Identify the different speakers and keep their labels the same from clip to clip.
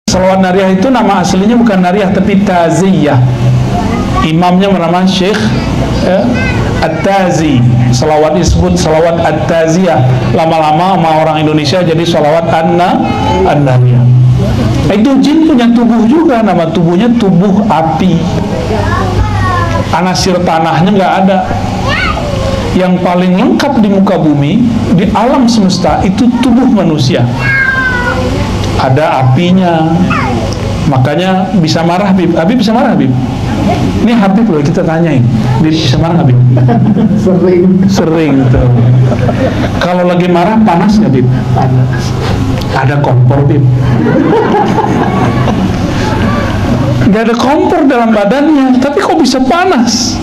Speaker 1: Salawat Nariyah itu nama aslinya bukan Nariyah tapi Taziyah. Imamnya bernama Syekh At-Tazi. Salawat disebut salawat At-Taziyah. Lama-lama sama orang Indonesia jadi salawat An-Nariyah. Itu jin punya tubuh juga, nama tubuhnya tubuh api. Anasir tanahnya nggak ada. Yang paling lengkap di muka bumi, di alam semesta itu tubuh manusia. Ada apinya, makanya bisa marah Habib. Habib bisa marah Habib? Ini Habib loh, kita tanyain, Habib bisa marah Habib? Sering tuh. Kalau lagi marah panas nggak Habib? Panas. Ada kompor Habib? Nggak ada kompor dalam badannya, tapi kok bisa panas?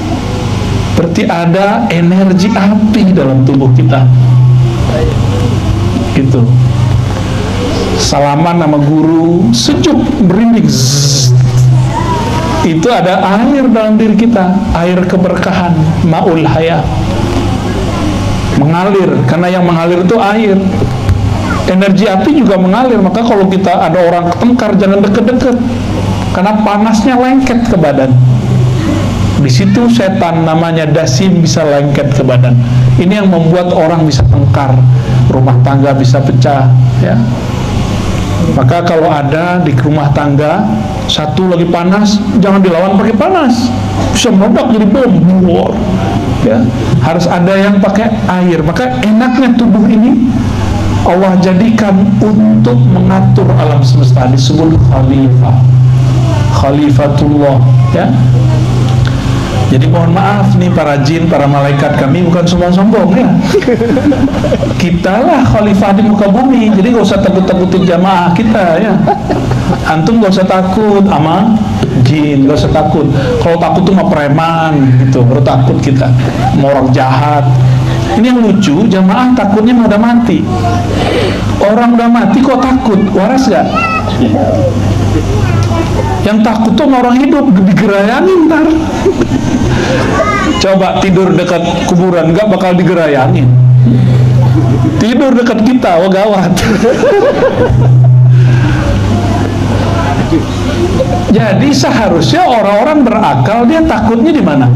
Speaker 1: Berarti ada energi api dalam tubuh kita. Gitu. Salaman sama guru, sejuk, merinding. Itu ada air dalam diri kita, air keberkahan, ma'ul haya. Mengalir, karena yang mengalir itu air. Energi api juga mengalir, maka kalau kita ada orang ketengkar, jangan deket-deket, karena panasnya lengket ke badan. Di situ setan namanya dasim bisa lengket ke badan. Ini yang membuat orang bisa tengkar, rumah tangga bisa pecah, ya. Maka kalau ada di rumah tangga satu lagi panas, jangan dilawan pakai panas, bisa meledak jadi bom. Ya, harus ada yang pakai air. Maka enaknya tubuh ini Allah jadikan untuk mengatur alam semesta, disebut khalifah, khalifatullah, ya. Jadi mohon maaf nih para jin, para malaikat, kami bukan sombong-sombong ya. Kitalah khalifah di muka bumi, jadi gak usah takut-takutin jamaah kita ya. Antum gak usah takut sama jin, gak usah takut. Kalau takut tuh sama preman gitu, baru takut kita, sama orang jahat. Ini yang lucu, jamaah takutnya mau udah mati. Orang udah mati kok takut, waras gak? Yang takut tuh sama orang hidup, digerayangin ntar. Coba tidur dekat kuburan, nggak bakal digerayangin. Tidur dekat kita, wah gawat. Jadi seharusnya orang-orang berakal dia takutnya di mana?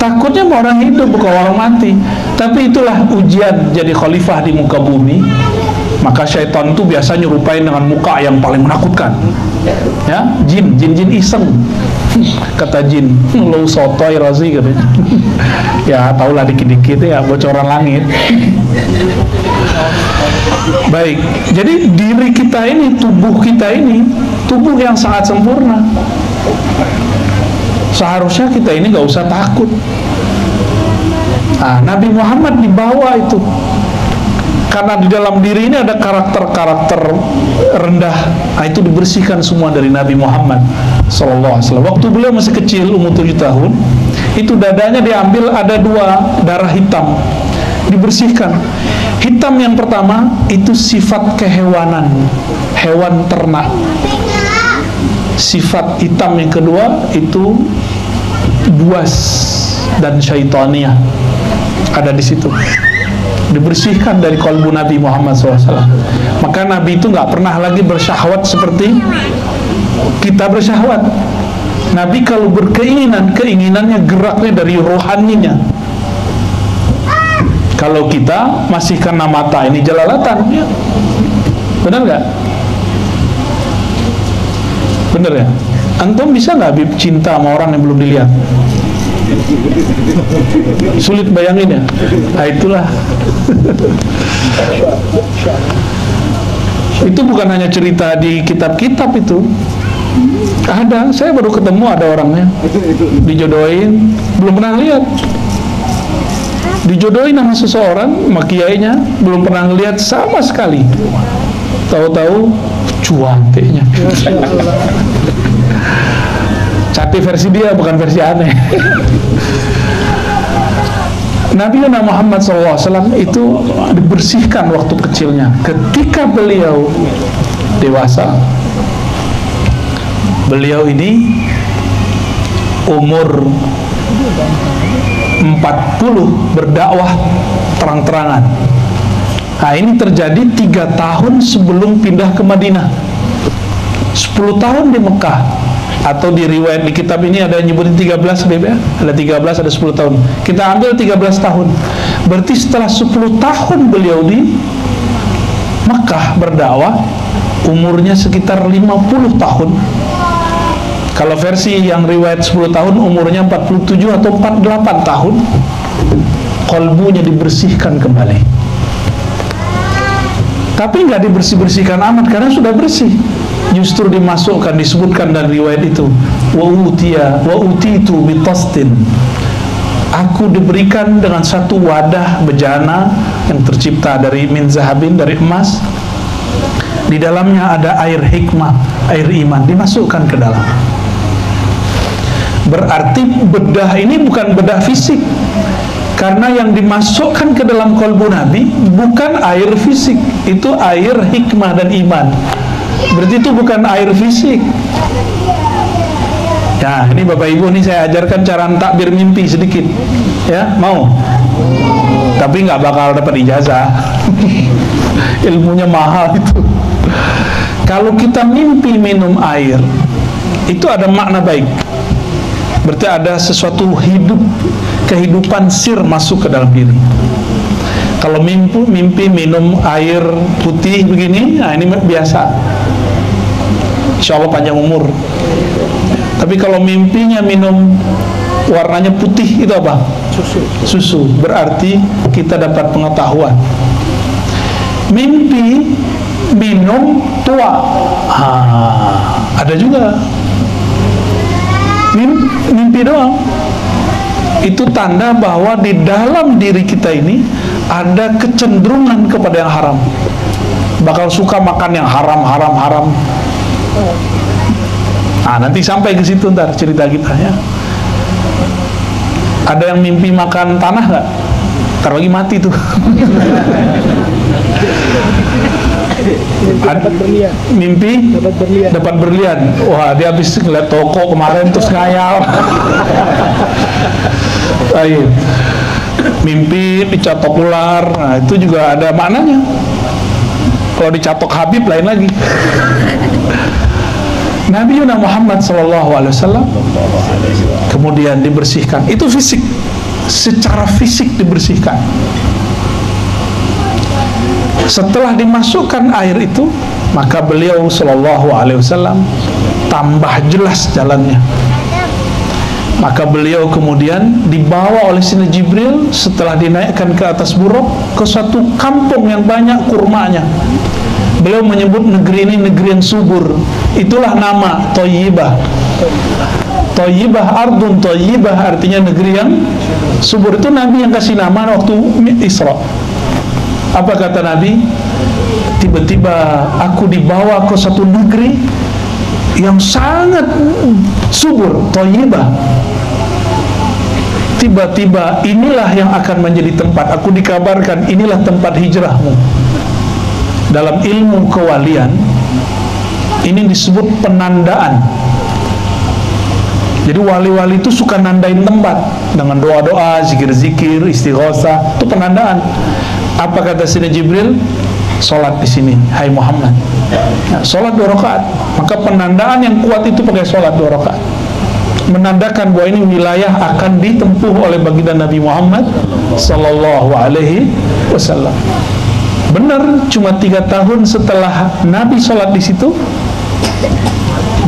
Speaker 1: Takutnya sama orang hidup, bukan orang mati. Tapi itulah ujian jadi khalifah di muka bumi. Maka syaitan itu biasa nyerupain dengan muka yang paling menakutkan. Ya, jin iseng. Kata jin, lo sotoy Razi katanya. Ya, tahulah dikit-dikit ya, bocoran langit. Baik, jadi diri kita ini, tubuh kita ini, tubuh yang sangat sempurna. Seharusnya kita ini gak usah takut. Nah, Nabi Muhammad dibawa itu karena di dalam diri ini ada karakter-karakter rendah. Nah, itu dibersihkan semua dari Nabi Muhammad SAW. Waktu beliau masih kecil, umur 7 tahun, itu dadanya diambil, ada 2 darah hitam, dibersihkan. Hitam yang pertama itu sifat kehewanan, hewan ternak. Sifat hitam yang kedua itu buas dan syaitaniah, ada di situ. Dibersihkan dari kalbu Nabi Muhammad SAW. Maka Nabi itu nggak pernah lagi bersyahwat seperti kita bersyahwat. Nabi kalau berkeinginan, keinginannya geraknya dari rohaninya. Kalau kita masih kena mata ini jelalatan, ya. Benar nggak? Benar ya? Antum bisa nggak Habib cinta sama orang yang belum dilihat? Sulit bayangin ya. Nah, itulah. Itu bukan hanya cerita di kitab-kitab itu. Ada, saya baru ketemu ada orangnya dijodohin, belum pernah lihat. Dijodohin sama seseorang, sama kiainya, belum pernah lihat sama sekali. Tahu-tahu cuantenya. Cantik versi dia, bukan versi aneh. Nabi Muhammad SAW itu dibersihkan waktu kecilnya. Ketika beliau dewasa, beliau ini umur 40 berdakwah terang-terangan. Nah, ini terjadi 3 tahun sebelum pindah ke Madinah. 10 tahun di Mekah, atau di riwayat di kitab ini ada yang nyebutin 13 ya, ada 13, ada 10 tahun. Kita ambil 13 tahun. Berarti setelah 10 tahun beliau di Mekah berdakwah, umurnya sekitar 50 tahun. Kalau versi yang riwayat 10 tahun, umurnya 47 atau 48 tahun. Kolbunya dibersihkan kembali. Tapi nggak dibersih-bersihkan amat, karena sudah bersih. Justru dimasukkan, disebutkan dari riwayat itu, wa utitu bitastin. Aku diberikan dengan satu wadah bejana yang tercipta dari min zahabin, dari emas. Di dalamnya ada air hikmah, air iman, dimasukkan ke dalam. Berarti bedah ini bukan bedah fisik, karena yang dimasukkan ke dalam kolbu Nabi bukan air fisik, itu air hikmah dan iman. Berarti itu bukan air fisik. Ya, ini Bapak Ibu, nih saya ajarkan cara takbir mimpi sedikit. Ya, mau? Tapi nggak bakal dapat ijazah. Ilmunya mahal itu. Kalau kita mimpi minum air, itu ada makna baik. Berarti ada sesuatu hidup, kehidupan sir masuk ke dalam diri. Kalau mimpi minum air putih begini, nah ini biasa, insya Allah panjang umur. Tapi kalau mimpinya minum warnanya putih, itu apa? Susu. Berarti kita dapat pengetahuan. Mimpi minum tua, ada juga. Mimpi doang, itu tanda bahwa di dalam diri kita ini ada kecenderungan kepada yang haram, bakal suka makan yang haram. Nah, nanti sampai ke situ ntar cerita kita ya. Ada yang mimpi makan tanah nggak? Ntar lagi mati tuh. Mimpi dapat berlian. Wah, dia habis ngeliat toko kemarin terus ngayal. Ayo. Mimpi dicatok ular, nah itu juga ada maknanya. Kalau dicatok Habib lain lagi. Nabi Muhammad SAW kemudian dibersihkan. Itu fisik, secara fisik dibersihkan. Setelah dimasukkan air itu, maka beliau SAW tambah jelas jalannya. Maka beliau kemudian dibawa oleh Sayyidina Jibril setelah dinaikkan ke atas buruk ke satu kampung yang banyak kurmanya. Beliau menyebut negeri ini negeri yang subur. Itulah nama Thayyibah. Thayyibah, ardun Thayyibah, artinya negeri yang subur. Itu Nabi yang kasih nama waktu Isra. Apa kata Nabi? Tiba-tiba aku dibawa ke satu negeri yang sangat subur, Thayyibah. Tiba-tiba inilah yang akan menjadi tempat, aku dikabarkan inilah tempat hijrahmu. Dalam ilmu kewalian ini disebut penandaan. Jadi wali-wali itu suka nandain tempat dengan doa-doa, zikir-zikir, istighosah, itu penandaan. Apa kata Sayyidina Jibril? Sholat di sini, hai Muhammad. Nah, sholat 2 rakaat. Maka penandaan yang kuat itu pakai sholat 2 rakaat, menandakan bahwa ini wilayah akan ditempuh oleh baginda Nabi Muhammad Sallallahu Alaihi Wasallam. Benar, cuma 3 tahun setelah Nabi sholat di situ,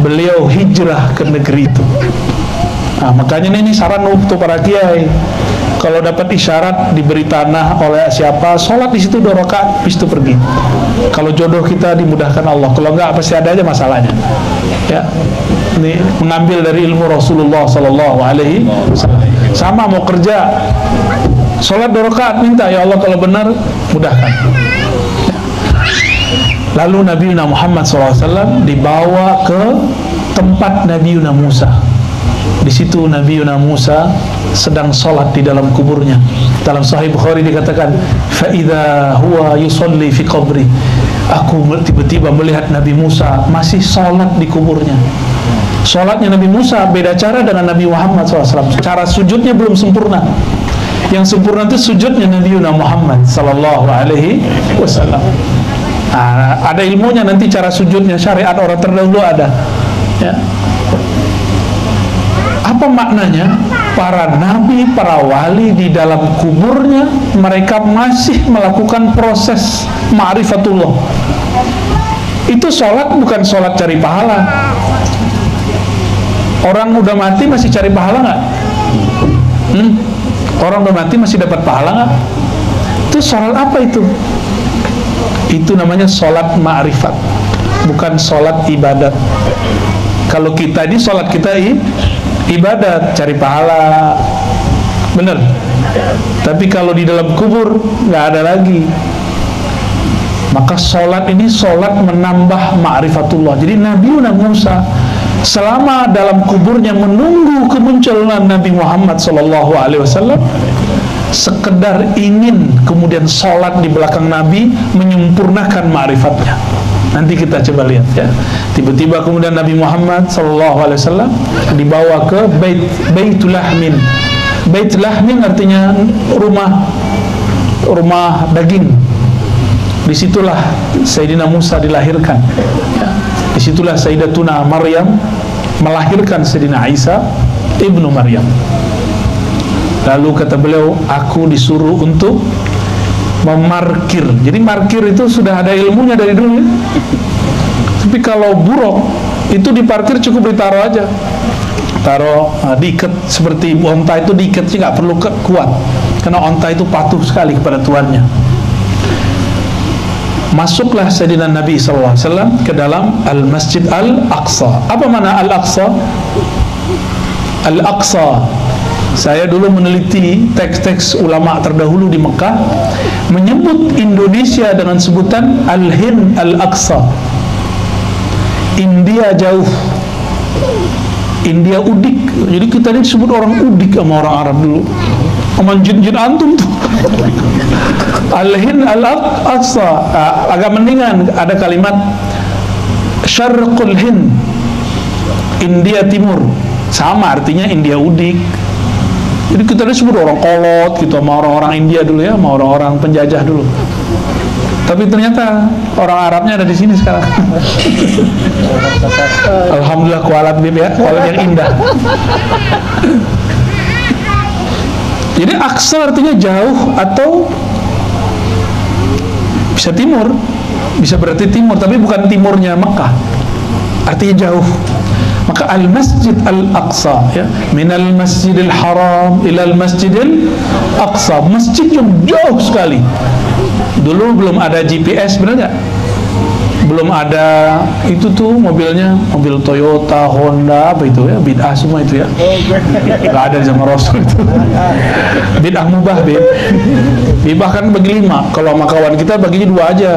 Speaker 1: beliau hijrah ke negeri itu. Nah, makanya ini saran untuk para kiai. Kalau dapat isyarat diberi tanah oleh siapa, sholat di situ 2 rakaat, habis itu pergi. Kalau jodoh kita dimudahkan Allah, kalau enggak pasti ada aja masalahnya. Ya, ini mengambil dari ilmu Rasulullah Sallallahu Alaihi Wasallam. Sama mau kerja, sholat 2 rakaat, minta ya Allah kalau benar mudahkan. Lalu Nabi Muhammad SAW dibawa ke tempat Nabi Musa. Di situ Nabi Musa sedang sholat di dalam kuburnya. Dalam Sahih Bukhari dikatakan, "Fa'idha huwa yusalli fi qabri." Aku tiba-tiba melihat Nabi Musa masih sholat di kuburnya. Sholatnya Nabi Musa beda cara dengan Nabi Muhammad SAW. Cara sujudnya belum sempurna. Yang sempurna itu sujudnya Nabi Muhammad sallallahu alaihi wasallam. Ada ilmunya nanti cara sujudnya, syariat orang terdahulu ada. Ya. Apa maknanya? Para nabi, para wali di dalam kuburnya mereka masih melakukan proses ma'rifatullah. Itu sholat bukan sholat cari pahala. Orang udah mati masih cari pahala nggak? Orang udah mati masih dapat pahala nggak? Itu sholat apa itu? Itu namanya sholat ma'rifat, bukan sholat ibadat. Kalau kita ini sholat kita ibadat, cari pahala, bener. Tapi kalau di dalam kubur nggak ada lagi. Maka sholat ini sholat menambah ma'rifatullah. Jadi Nabi Musa selama dalam kuburnya menunggu kemunculan Nabi Muhammad SAW, sekedar ingin kemudian sholat di belakang Nabi menyempurnakan ma'rifatnya. Nanti kita coba lihat ya. Tiba-tiba kemudian Nabi Muhammad SAW dibawa ke Baitul Lahmin. Baitul Lahmin artinya rumah daging. Disitulah Sayyidina Musa dilahirkan ya. Disitulah Sayyidatuna Maryam melahirkan Sayyidina Isa ibnu Maryam. Lalu kata beliau, aku disuruh untuk memarkir. Jadi markir itu sudah ada ilmunya dari dulu ya. Tapi kalau buruk itu diparkir cukup ditaruh aja, taruh diikat seperti onta itu diikatnya nggak perlu kuat, karena onta itu patuh sekali kepada tuannya. Masuklah Sayyidina Nabi SAW ke dalam Al-Masjid Al-Aqsa. Apa mana Al-Aqsa? Al-Aqsa, saya dulu meneliti teks-teks ulama terdahulu di Mekah, menyebut Indonesia dengan sebutan Al-Hind Al-Aqsa. India jauh, India udik. Jadi kita ini disebut orang udik sama orang Arab dulu, sama jin-jin antum tuh. Al-Hind Al-Aqsa, agak mendingan ada kalimat Syarqul Hind, India Timur, sama artinya India udik. Jadi kita disebut orang kolot gitu sama orang-orang India dulu ya, sama orang-orang penjajah dulu. Tapi ternyata orang Arabnya ada di sini sekarang. Alhamdulillah, kualat bib ya, kualat yang indah. Jadi Aqsa artinya jauh atau bisa timur, bisa berarti timur, tapi bukan timurnya Mekah, artinya jauh. Maka Al-Masjid Al-Aqsa ya, minal Masjidil Haram ilal Masjidil Aqsa, masjid yang jauh sekali. Dulu belum ada GPS, benar nggak? Belum ada itu tuh mobilnya, mobil Toyota, Honda, apa itu ya, bid'ah semua itu ya. Nggak ada zaman Rasul itu. Bid'ah mubah, bid'ah kan bagi 5. Kalau sama kawan kita baginya 2 aja.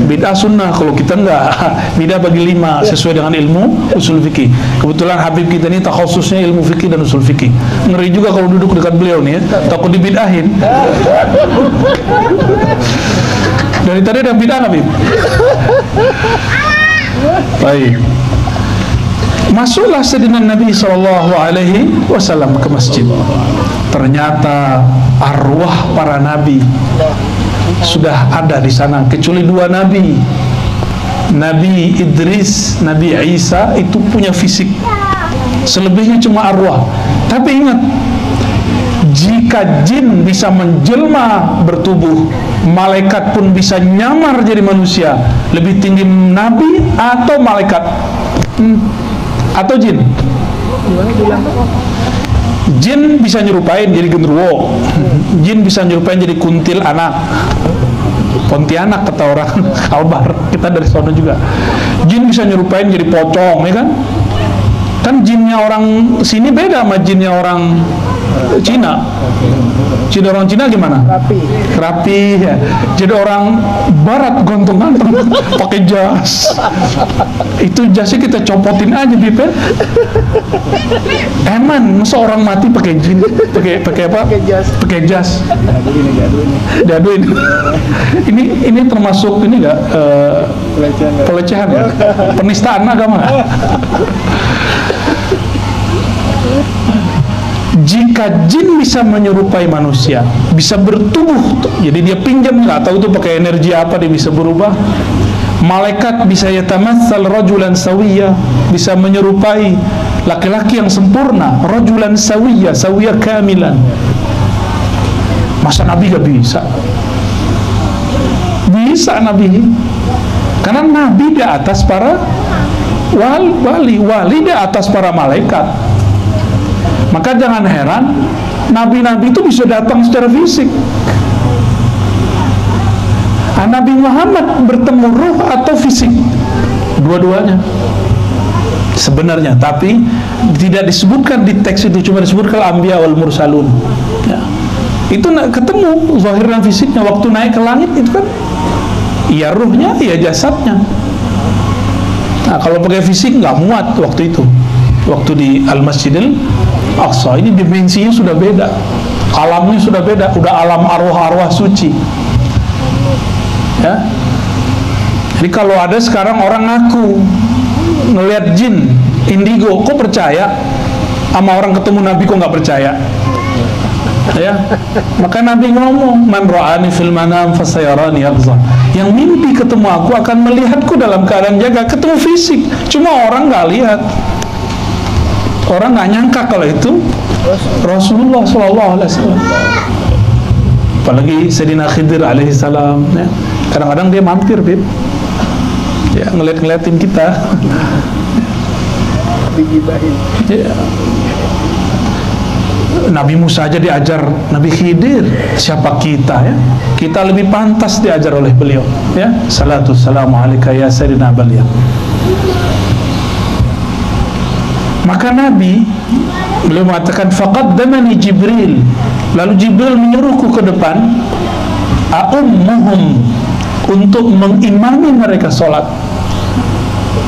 Speaker 1: Bid'ah sunnah, kalau kita enggak. Bid'ah bagi 5 sesuai dengan ilmu usul fikih. Kebetulan Habib kita ini takhususnya ilmu fikih dan usul fikih. Ngeri juga kalau duduk dekat beliau nih ya, takut dibid'ahin. Dari tadi ada bid'ah Habib. Baik. Masuklah Sayyidina Nabi SAW ke masjid. Ternyata arwah para nabi sudah ada di sana, kecuali 2 nabi. Nabi Idris, Nabi Isa itu punya fisik, selebihnya cuma arwah. Tapi ingat, jika jin bisa menjelma bertubuh, malaikat pun bisa nyamar jadi manusia. Lebih tinggi nabi atau malaikat? Atau jin? Jin bisa nyerupain jadi genderuwo, jin bisa nyerupain jadi kuntil anak, Pontianak kata orang Kalbar, kita dari sana juga. Jin bisa nyerupain jadi pocong, ya kan? Kan jinnya orang sini beda sama jinnya orang Cina. Jadi orang Cina gimana? Rapi ya. Jadi orang Barat gantung-gantung pakai jas. Itu jasnya kita copotin aja Bip ya. Eman, masa orang mati pakai jin, pakai apa? Pakai jas. Jaduin. Ini termasuk ini enggak pelecehan ya? Penistaan agama. jika jin bisa menyerupai manusia, bisa bertubuh, jadi dia pinjam, nggak tahu tuh pakai energi apa dia bisa berubah. Malaikat bisa yatamatsal rajulan sawiyya, bisa menyerupai laki-laki yang sempurna, rajulan sawiyya, sawiyya kamilan. Masa Nabi gak bisa? Bisa Nabi, karena Nabi di atas para wali di atas para malaikat. Maka jangan heran Nabi-Nabi itu bisa datang secara fisik. Nabi Muhammad bertemu ruh atau fisik, dua-duanya sebenarnya, tapi tidak disebutkan di teks itu, cuma disebutkan Anbiya wal Mursalun ya. Itu ketemu zahir dan fisiknya waktu naik ke langit itu kan, iya ruhnya, iya jasadnya. Nah, kalau pakai fisik nggak muat waktu itu, waktu di Al-Masjidil Aqsa. Ini dimensinya sudah beda, alamnya sudah beda, udah alam arwah-arwah suci ya. Jadi kalau ada sekarang orang ngaku ngelihat jin, indigo, kok percaya? Sama orang ketemu Nabi kok nggak percaya? Ya, maka Nabi ngomong, man ra'ani fil manam fasayarani yaqza. Yang mimpi ketemu aku akan melihatku dalam keadaan jaga. Ketemu fisik, cuma orang nggak lihat. Orang nggak nyangka kalau itu Rasulullah SAW. Apalagi Sayyidina Khidir alaihissalam ya. Kadang-kadang dia mampir, Bib, ya, ngeliat-ngeliatin kita ya. Nabi Musa aja diajar Nabi Khidir, siapa kita ya? Kita lebih pantas diajar oleh beliau ya. Salatu salamu alaika ya Sayyidina Balia. Maka Nabi, beliau mengatakan faqaddamani Jibril, lalu Jibril menyuruhku ke depan, a'ummuhum, untuk mengimami mereka sholat.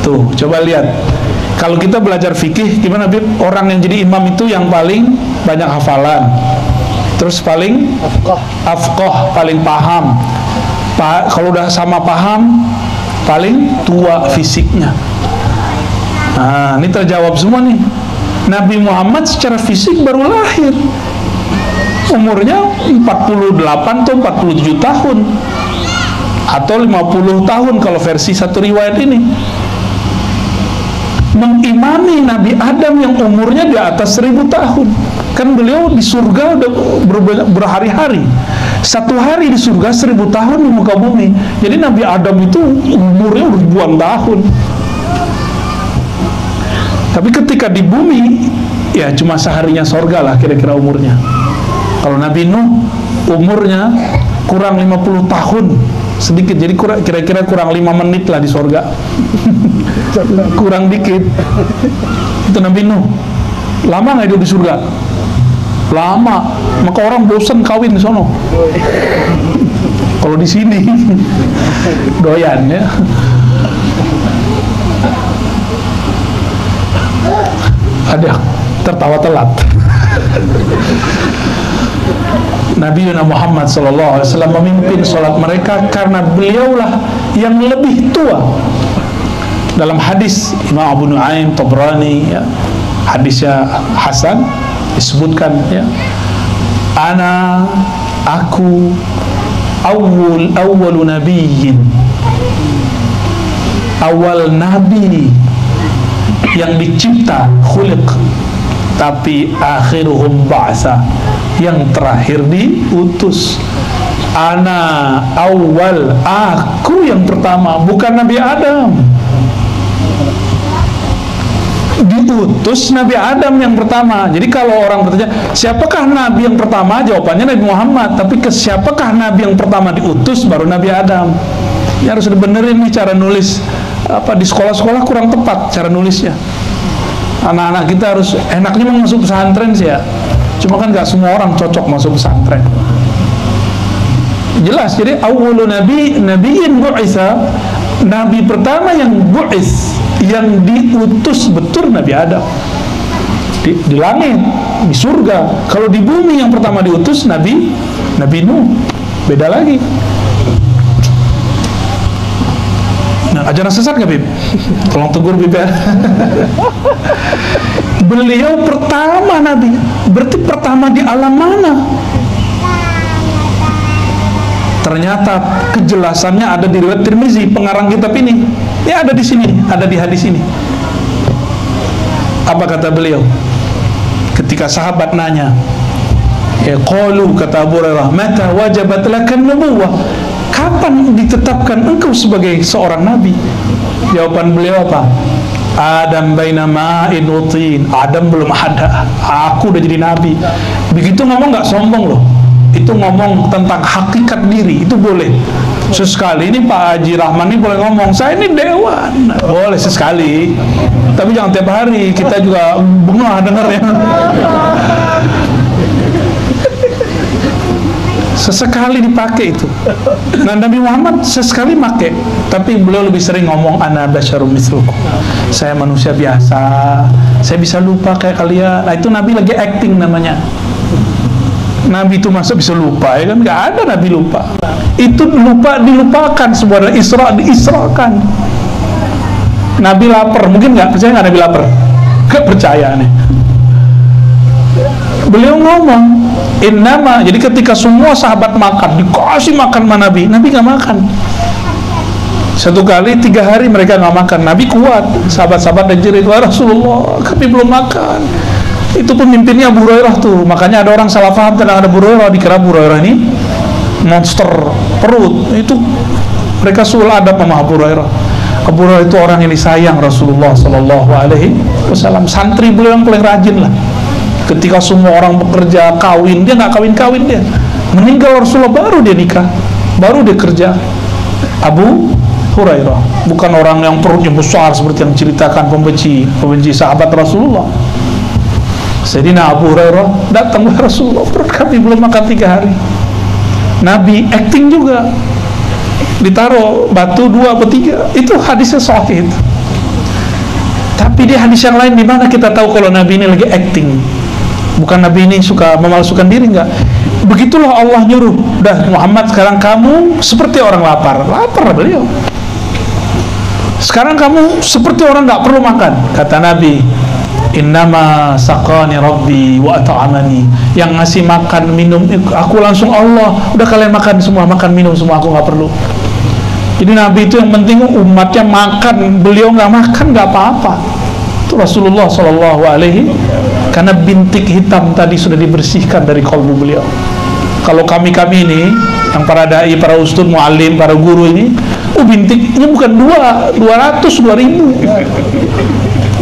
Speaker 1: Tuh, coba lihat. Kalau kita belajar fikih, gimana Bib? Orang yang jadi imam itu yang paling banyak hafalan, terus paling afqah, paling paham. Kalau udah sama paham, paling tua fisiknya. Nah, ini terjawab semua nih. Nabi Muhammad secara fisik baru lahir, umurnya 48 atau 47 tahun atau 50 tahun kalau versi satu riwayat ini. Mengimami Nabi Adam yang umurnya di atas 1000 tahun. Kan beliau di surga udah berhari-hari. Satu hari di surga 1000 tahun di muka bumi. Jadi Nabi Adam itu umurnya ribuan tahun. Tapi ketika di bumi, ya cuma seharinya surga lah kira-kira umurnya. Kalau Nabi Nuh umurnya kurang 50 tahun sedikit, jadi kira-kira kurang 5 menit lah di surga. Kurang dikit. Itu Nabi Nuh. Lama nggak hidup di surga? Lama. Maka orang bosan kawin di sono. Kalau di sini doyan ya. Ada tertawa telat. Nabi Muhammad SAW memimpin sholat mereka karena beliaulah yang lebih tua. Dalam hadis Imam Abu Nu'aim Tabrani ya, hadisnya Hasan, disebutkan ya, aku awwalu nabiyyin, awal nabi yang dicipta, khuliq, tapi akhiruhum ba'sa, yang terakhir diutus. Ana awal, aku yang pertama, bukan Nabi Adam. Diutus Nabi Adam yang pertama. Jadi kalau orang bertanya, siapakah Nabi yang pertama? Jawabannya Nabi Muhammad. Tapi ke siapakah Nabi yang pertama diutus? Baru Nabi Adam. Ini harus dibenerin nih cara nulis. Apa di sekolah-sekolah kurang tepat cara nulisnya. Anak-anak kita harus, enaknya mau masuk pesantren sih ya. Cuma kan nggak semua orang cocok masuk pesantren. Jelas. Jadi awwalu nabiyyin bu'itsa, nabi pertama yang bu'its, yang diutus betul Nabi Adam. Di langit, di surga. Kalau di bumi yang pertama diutus Nabi Nuh. Beda lagi. Nah, ajaran sesat nggak, Bib? Tolong tegur, Bib ya. Beliau pertama Nabi, berarti pertama di alam mana? Ternyata kejelasannya ada di riwayat Tirmizi, pengarang kitab ini. Ya ada di sini, ada di hadis ini. Apa kata beliau? Ketika sahabat nanya, ya qalu, kata Abu Hurairah, mata wajabat lakan nubuwah? Kapan ditetapkan engkau sebagai seorang nabi? Jawaban beliau apa? Adam baina ma'in wa tin. Adam belum ada, aku udah jadi nabi. Begitu ngomong nggak sombong loh. Itu ngomong tentang hakikat diri, itu boleh. Sesekali ini Pak Haji Rahman ini boleh ngomong, saya ini dewan. Boleh sesekali, tapi jangan tiap hari. Kita juga bengah denger ya. Sesekali dipakai itu. Nah, Nabi Muhammad sesekali pakai, tapi beliau lebih sering ngomong ana basyarum mislukum. Saya manusia biasa, saya bisa lupa kayak kalian. Nah, itu Nabi lagi acting namanya. Nabi itu masa bisa lupa, ya kan? Nggak ada Nabi lupa. Itu lupa dilupakan, sebuah Isra diisrakan. Nabi lapar, mungkin nggak percaya nggak Nabi lapar? Nggak percaya nih. Beliau ngomong innama, jadi ketika semua sahabat makan, dikasih makan sama Nabi, Nabi nggak makan. Satu kali 3 hari mereka nggak makan, Nabi kuat. Sahabat-sahabat dan jerit, wah Rasulullah, kami belum makan. Itu pemimpinnya Abu Hurairah tuh. Makanya ada orang salah paham tentang Abu Hurairah, dikira Abu Hurairah ini monster perut. Itu mereka sul adab sama Abu Hurairah. Abu Hurairah itu orang yang disayang Rasulullah Sallallahu Alaihi Wasallam. Santri beliau yang paling rajin lah. Ketika semua orang bekerja, kawin, dia nggak kawin-kawin dia. Meninggal Rasulullah baru dia nikah, baru dia kerja. Abu Hurairah bukan orang yang perutnya besar seperti yang diceritakan pembenci sahabat Rasulullah. Sayyidina Abu Hurairah datang ke Rasulullah, perut kami belum makan 3 hari. Nabi acting juga, ditaruh batu 2 atau 3. Itu hadisnya sahih. Tapi di hadis yang lain, di mana kita tahu kalau Nabi ini lagi acting? Bukan Nabi ini suka memalsukan diri, enggak. Begitulah Allah nyuruh, dah Muhammad sekarang kamu seperti orang lapar beliau. Sekarang kamu seperti orang nggak perlu makan, kata Nabi. Innama saqani rabbi wa at'amani. Yang ngasih makan minum aku langsung Allah. Udah kalian makan semua, makan minum semua, aku nggak perlu. Jadi Nabi itu yang penting umatnya makan, beliau nggak makan nggak apa-apa. Itu Rasulullah Shallallahu Alaihi. Karena bintik hitam tadi sudah dibersihkan dari kalbu beliau. Kalau kami ini, yang para dai, para ustadz, muallim, para guru ini, bintiknya bukan 200, 2000.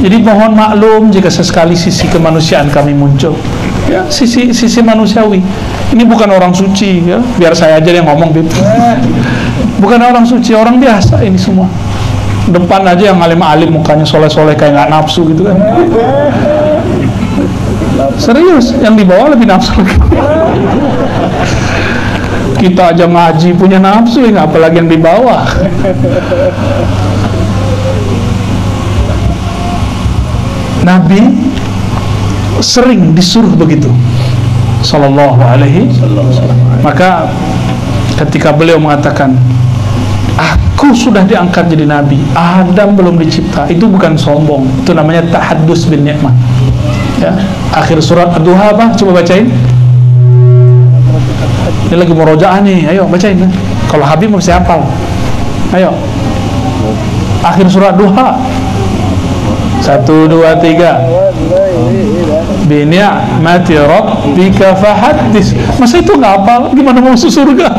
Speaker 1: Jadi mohon maklum jika sesekali sisi kemanusiaan kami muncul, ya, sisi manusiawi. Ini bukan orang suci, ya. Biar saya aja yang ngomong, Bib. Bukan orang suci, orang biasa ini semua. Depan aja yang alim-alim mukanya soleh-soleh kayak nggak nafsu gitu kan. Serius, yang di bawah lebih nafsu lagi. Kita aja ngaji punya nafsu, ya, apalagi yang di bawah. Nabi sering disuruh begitu, Sallallahu Alaihi Wasallam. Maka ketika beliau mengatakan, aku sudah diangkat jadi Nabi, Adam belum dicipta, itu bukan sombong, itu namanya tahaddus bin nikmah. Ya, akhir surat Ad-Duha apa? Coba bacain. Ini lagi murojaah nih, ayo bacain. Kalau Habib mesti hafal. Ayo. Akhir surat Duha. 1, 2, 3. Bi ni'mati rabbika fahaddits. Masa itu nggak hafal? Gimana mau masuk surga?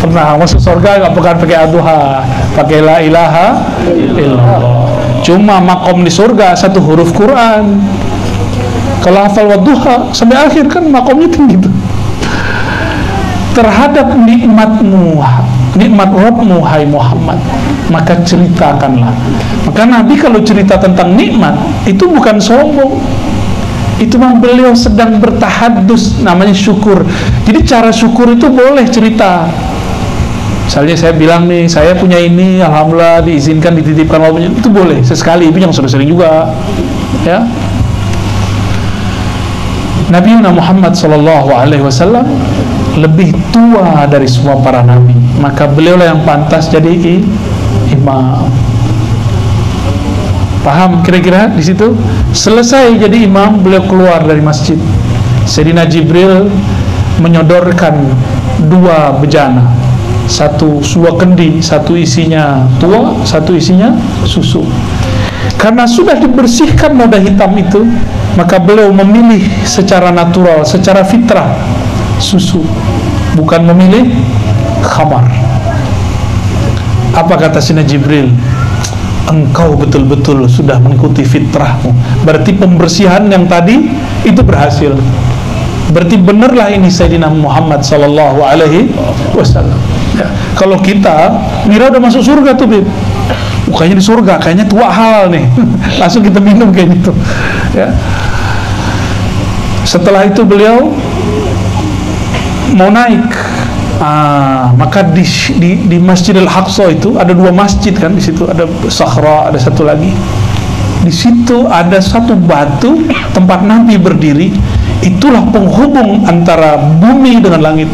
Speaker 1: Pernah masuk surga nggak pakai Ad-Duha, pakai la ilaha illallah. Cuma makom di surga 1 huruf Quran. Kalau hafal Wadduha sampai akhir kan makomnya tinggi tuh. Terhadap nikmatmu, nikmat Rabbmu hai Muhammad, maka ceritakanlah. Maka Nabi kalau cerita tentang nikmat itu bukan sombong, itu memang beliau sedang bertahaddus, namanya syukur. Jadi cara syukur itu boleh cerita. Misalnya saya bilang nih, saya punya ini, alhamdulillah diizinkan, dititipkan Allah punya, itu boleh sesekali, itu yang sering-sering juga, ya. Nabi Muhammad Sallallahu Alaihi Wasallam lebih tua dari semua para nabi, maka beliau lah yang pantas jadi imam. Paham kira-kira di situ? Selesai jadi imam, beliau keluar dari masjid. Sayyidina Jibril menyodorkan 2 bejana, satu kendi, satu isinya tua, satu isinya susu. Karena sudah dibersihkan noda hitam itu, maka beliau memilih secara natural, secara fitrah susu, bukan memilih khamar. Apa kata Sayyidina Jibril? Engkau betul-betul sudah mengikuti fitrahmu. Berarti pembersihan yang tadi itu berhasil. Berarti benarlah ini Sayyidina Muhammad sallallahu alaihi wasallam. Ya. Kalau kita Mira udah masuk surga tuh, Bib. Kayaknya di surga, kayaknya tua halal nih. Langsung kita minum kayak gitu. Ya. Setelah itu beliau mau naik. Maka di Masjidil Aqsa itu ada 2 masjid kan, di situ ada Sakhra, ada satu lagi. Di situ ada satu batu tempat Nabi berdiri. Itulah penghubung antara bumi dengan langit.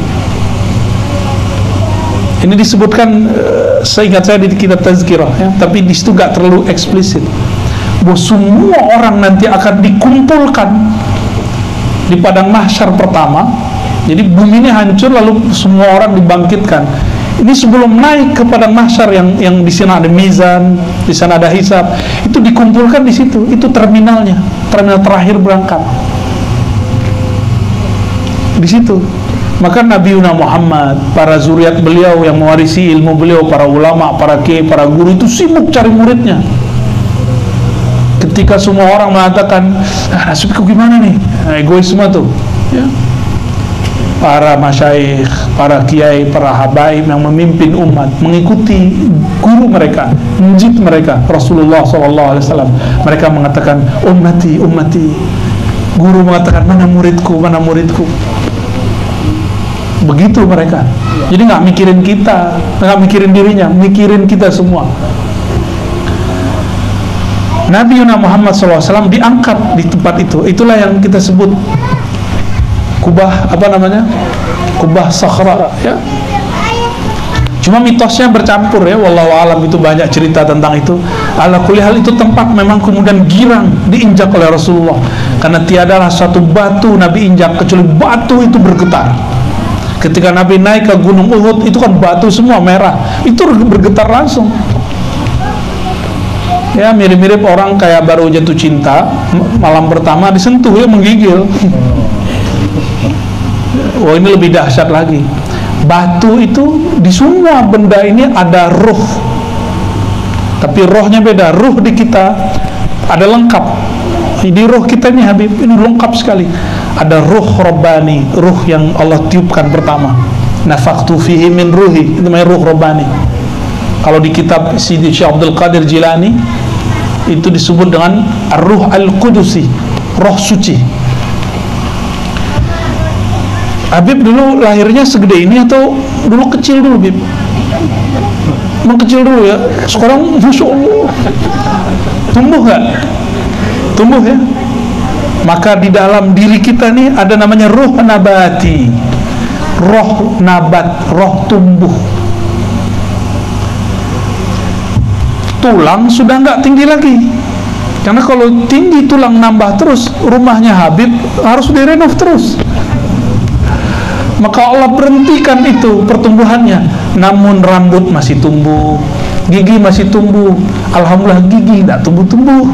Speaker 1: Ini disebutkan seingat saya di kitab Tazkirah, ya, tapi di situ nggak terlalu eksplisit. Bahwa semua orang nanti akan dikumpulkan di padang mahsyar pertama. Jadi bumi ini hancur, lalu semua orang dibangkitkan. Ini sebelum naik ke padang mahsyar yang di sana ada mizan, di sana ada hisab, itu dikumpulkan di situ. Itu terminalnya, terminal terakhir berangkat. Di situ. Maka Nabi Muhammad, para zuriat beliau yang mewarisi ilmu beliau, para ulama, para kiai, para guru itu sibuk cari muridnya. Ketika semua orang mengatakan, nasibku gimana nih? Egois semua tuh. Ya. Para masyaikh, para kiai, para habaib yang memimpin umat mengikuti guru mereka, menjid mereka, Rasulullah SAW. Mereka mengatakan, ummati, ummati. Guru mengatakan, mana muridku, mana muridku. Begitu mereka. Jadi nggak mikirin kita, nggak mikirin dirinya, mikirin kita semua. Nabi Muhammad SAW diangkat di tempat itu. Itulah yang kita sebut kubah, apa namanya? Kubah Sakhra, ya. Cuma mitosnya bercampur, ya. Wallahu alam, itu banyak cerita tentang itu. Ala kulli hal, itu tempat memang kemudian girang diinjak oleh Rasulullah. Karena tiadalah satu batu Nabi injak kecuali batu itu bergetar. Ketika Nabi naik ke Gunung Uhud, itu kan batu semua merah, itu bergetar langsung. Ya, mirip-mirip orang kayak baru jatuh cinta, malam pertama disentuh, ya menggigil. Oh, ini lebih dahsyat lagi. Batu itu, di semua benda ini ada ruh. Tapi rohnya beda. Ruh di kita ada lengkap. Di ruh kita ini Habib, ini lengkap sekali. Ada ruh Rabbani, ruh yang Allah tiupkan pertama. Nafaqtu fihi min ruhi, itu namanya ruh Rabbani. Kalau di kitab Sidi Syekh Abdul Qadir Jilani, itu disebut dengan Ar-Ruh Al-Qudusi, roh suci. Habib dulu lahirnya segede ini atau dulu kecil dulu, Habib? Emang kecil dulu ya? Sekarang Masya Allah tumbuh gak? Tumbuh ya? Maka di dalam diri kita nih ada namanya ruh nabati, roh nabat, roh tumbuh. Tulang sudah nggak tinggi lagi, karena kalau tinggi tulang nambah terus, rumahnya Habib harus direnov terus. Maka Allah berhentikan itu pertumbuhannya. Namun rambut masih tumbuh, gigi masih tumbuh. Alhamdulillah gigi tidak tumbuh-tumbuh.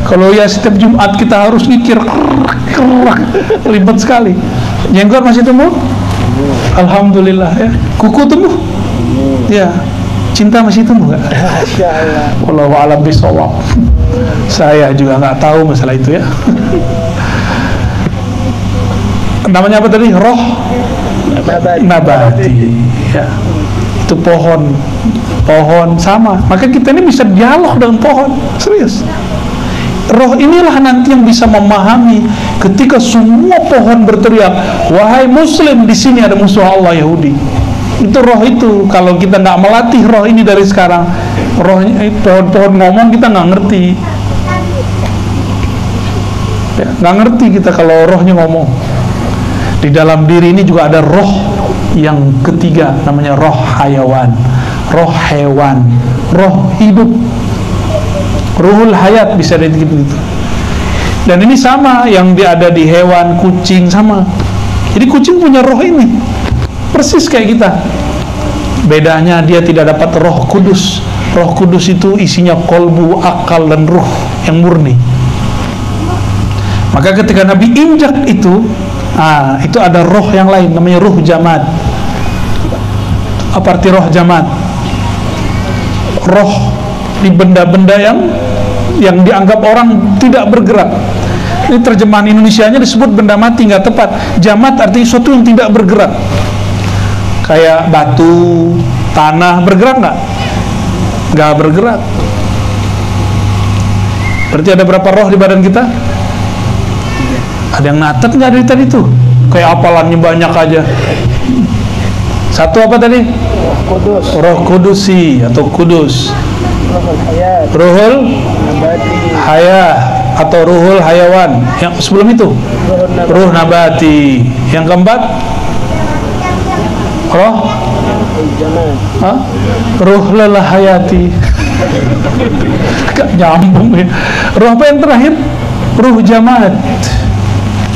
Speaker 1: Kalau ya setiap Jumat kita harus mikir, ribet sekali. Jenggot masih tumbuh? Alhamdulillah ya. Kuku tumbuh? Ya. Cinta masih tumbuh nggak? Wallahu a'lam bishawab. Saya juga nggak tahu masalah itu ya. Namanya apa tadi? Roh nabati. Ya. Itu pohon sama. Maka kita ini bisa dialog dengan pohon. Serius. Roh inilah nanti yang bisa memahami ketika semua pohon berteriak, wahai Muslim, di sini ada musuh Allah Yahudi. Itu roh itu. Kalau kita nggak melatih roh ini dari sekarang, rohnya pohon-pohon ngomong kita nggak ngerti. Ya, nggak ngerti kita kalau rohnya ngomong. Di dalam diri ini juga ada roh yang ketiga, namanya roh hayawan, roh hewan, roh hidup. Ruhul hayat bisa begitu. Dan ini sama yang ada di hewan, kucing sama. Jadi kucing punya roh ini, persis kayak kita. Bedanya dia tidak dapat Roh Kudus. Roh Kudus itu isinya kolbu, akal, dan ruh yang murni. Maka ketika Nabi injak itu ada roh yang lain, namanya ruh jamad. Apa arti roh jamad? Roh di benda-benda yang dianggap orang tidak bergerak. Ini terjemahan Indonesianya disebut benda mati, nggak tepat. Jamad artinya sesuatu yang tidak bergerak. Kayak batu, tanah, bergerak nggak? Nggak bergerak. Berarti ada berapa roh di badan kita? Ada yang natet nggak dari tadi tuh? Kayak apalannya banyak aja. Satu apa tadi? Roh Kudusi atau Kudus. Ruhul Hayah atau Ruhul Hayawan. Yang sebelum itu Ruh Nabati. Yang keempat Roh Ruh Lelah Hayati. Gak nyambung ya. Roh apa yang terakhir? Ruh Jamad.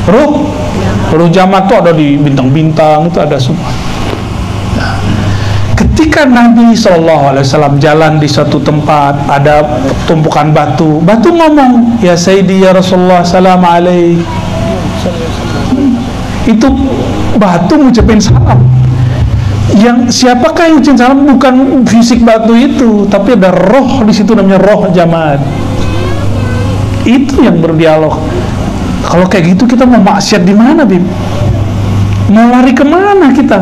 Speaker 1: Ruh Jamad itu ada di bintang-bintang, itu ada semua. Ketika Nabi SAW jalan di suatu tempat, ada tumpukan batu. Batu ngomong, "Ya Sayyidi ya Rasulullah, salam alaik." Itu batu ngucapin salam. Yang siapakah yang ngucapin salam? Bukan fisik batu itu, tapi ada roh di situ, namanya roh jamad. Itu yang berdialog. Kalau kayak gitu kita mau maksiat di mana, Bib? Mau lari kemana kita?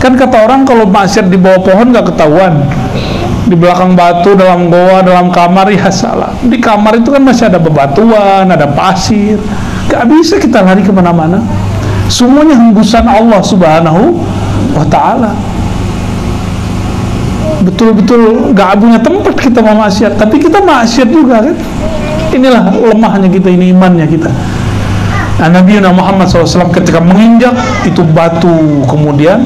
Speaker 1: Kan kata orang kalau maksiat di bawah pohon nggak ketahuan, di belakang batu, dalam goa, dalam kamar, ya salah. Di kamar itu kan masih ada bebatuan, ada pasir. Gak bisa kita lari kemana-mana. Semuanya hembusan Allah Subhanahu wa Ta'ala. Betul-betul gak punya tempat kita mau maksiat, tapi kita maksiat juga kan. Inilah lemahnya kita, ini imannya kita. Nabi Muhammad SAW ketika menginjak itu batu, kemudian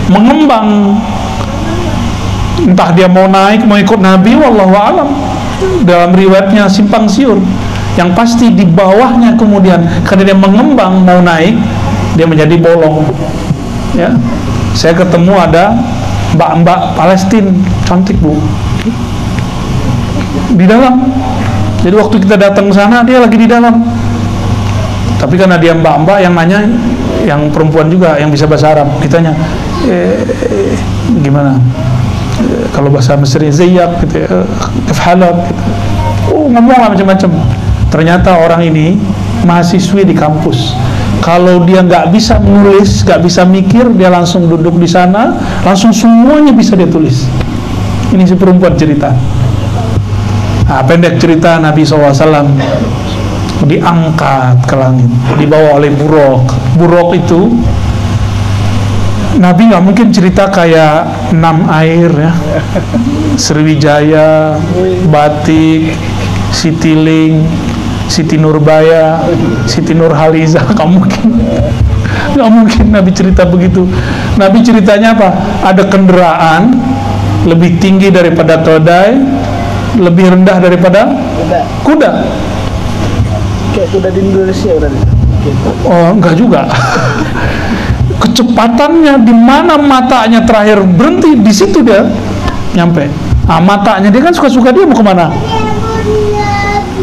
Speaker 1: mengembang. Entah dia mau naik, mau ikut Nabi, wallahu alam. Dalam riwayatnya simpang siur. Yang pasti di bawahnya kemudian karena dia mengembang mau naik, dia menjadi bolong. Ya, saya ketemu ada mbak-mbak Palestina cantik, Bu, di dalam. Jadi waktu kita datang ke sana dia lagi di dalam. Tapi karena dia mbak-mbak yang nanya, yang perempuan juga yang bisa bahasa Arab, kitanya gimana? Kalau bahasa Mesirnya zayak gitu, kefhalak gitu. Ngomong macam-macam. Ternyata orang ini mahasiswi di kampus. Kalau dia nggak bisa menulis, nggak bisa mikir, dia langsung duduk di sana, langsung semuanya bisa dia tulis. Ini si perempuan cerita. Pendek cerita, Nabi SAW diangkat ke langit, dibawa oleh buruk. Buruk itu Nabi nggak mungkin cerita kayak 6 air ya, Sriwijaya, Batik, Citylink, Siti Nurbaya, Siti Nurhaliza. Nggak mungkin Nabi cerita begitu. Nabi ceritanya apa? Ada kendaraan lebih tinggi daripada keledai, lebih rendah daripada kuda.
Speaker 2: Kayak kuda di Indonesia berarti.
Speaker 1: Oh, enggak juga. Kecepatannya di mana matanya terakhir berhenti, di situ dia nyampe. Matanya dia kan suka-suka dia mau kemana.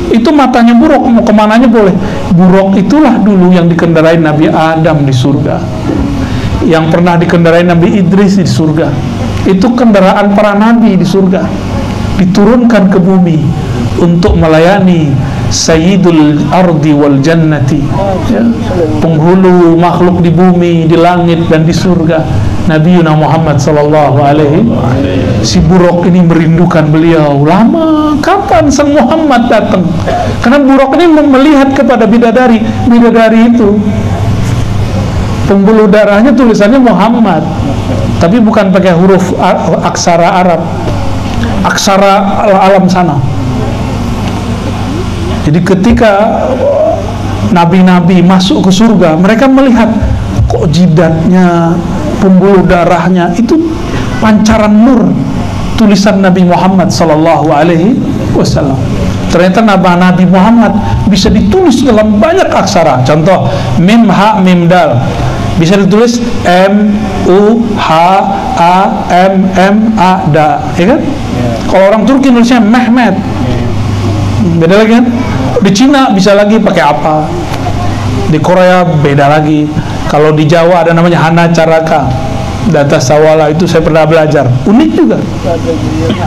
Speaker 1: Itu matanya buruk, mau kemananya boleh. Buruk itulah dulu yang dikendarai Nabi Adam di surga, yang pernah dikendarai Nabi Idris di surga. Itu kendaraan para nabi di surga, diturunkan ke bumi untuk melayani Sayyidul Ardi wal Jannati, ya, penghulu makhluk di bumi, di langit dan di surga, Nabi Muhammad sallallahu alaihi. Si buruk ini merindukan beliau lama. Kapan sang Muhammad datang? Karena buruk ini melihat kepada bidadari. Bidadari itu pembuluh darahnya tulisannya Muhammad, tapi bukan pakai huruf aksara Arab, aksara alam sana. Jadi ketika nabi-nabi masuk ke surga, mereka melihat kok jidatnya, pembuluh darahnya itu pancaran nur tulisan Nabi Muhammad sallallahu alaihi wasallam. Ternyata nama Nabi Muhammad bisa ditulis dalam banyak aksara. Contoh, mim ha mim dal bisa ditulis M U H A M M A da, ya kan? Kalau orang Turki nulisnya Mehmet, beda lagi kan? Di Cina bisa lagi pakai apa? Di Korea beda lagi. Kalau di Jawa ada namanya Hana Caraka, Data Sawala, itu saya pernah belajar. Unik juga.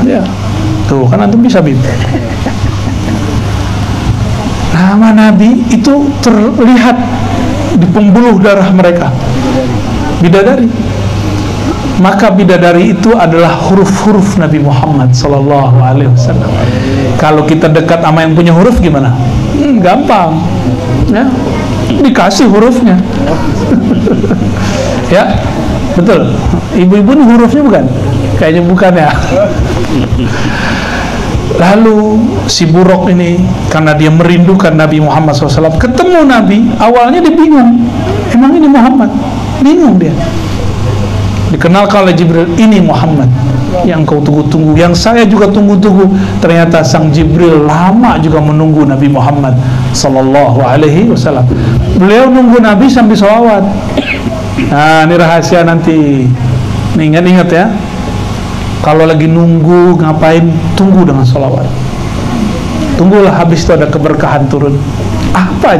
Speaker 1: Ya. Tuh kan antum bisa bib. Nama Nabi itu terlihat di pembuluh darah mereka, bidadari. Maka bidadari itu adalah huruf-huruf Nabi Muhammad Sallallahu Alaihi Wasallam. Kalau kita dekat sama yang punya huruf gimana? Gampang, ya, dikasih hurufnya. Ya, betul. Ibu-ibu ini hurufnya bukan? Kayaknya bukan ya. Lalu si Buruk ini, karena dia merindukan Nabi Muhammad SAW, ketemu Nabi, awalnya dia bingung, emang ini Muhammad? Bingung dia. Dikenalkan oleh Jibril, ini Muhammad yang kau tunggu-tunggu, yang saya juga tunggu-tunggu. Ternyata sang Jibril lama juga menunggu Nabi Muhammad Sallallahu Alaihi Wasallam. Beliau nunggu Nabi sampai sholawat. Nah, ini rahasia nanti. Ingat-ingat ya. Kalau lagi nunggu ngapain, tunggu dengan sholawat. Tunggulah, habis itu ada keberkahan turun. Apa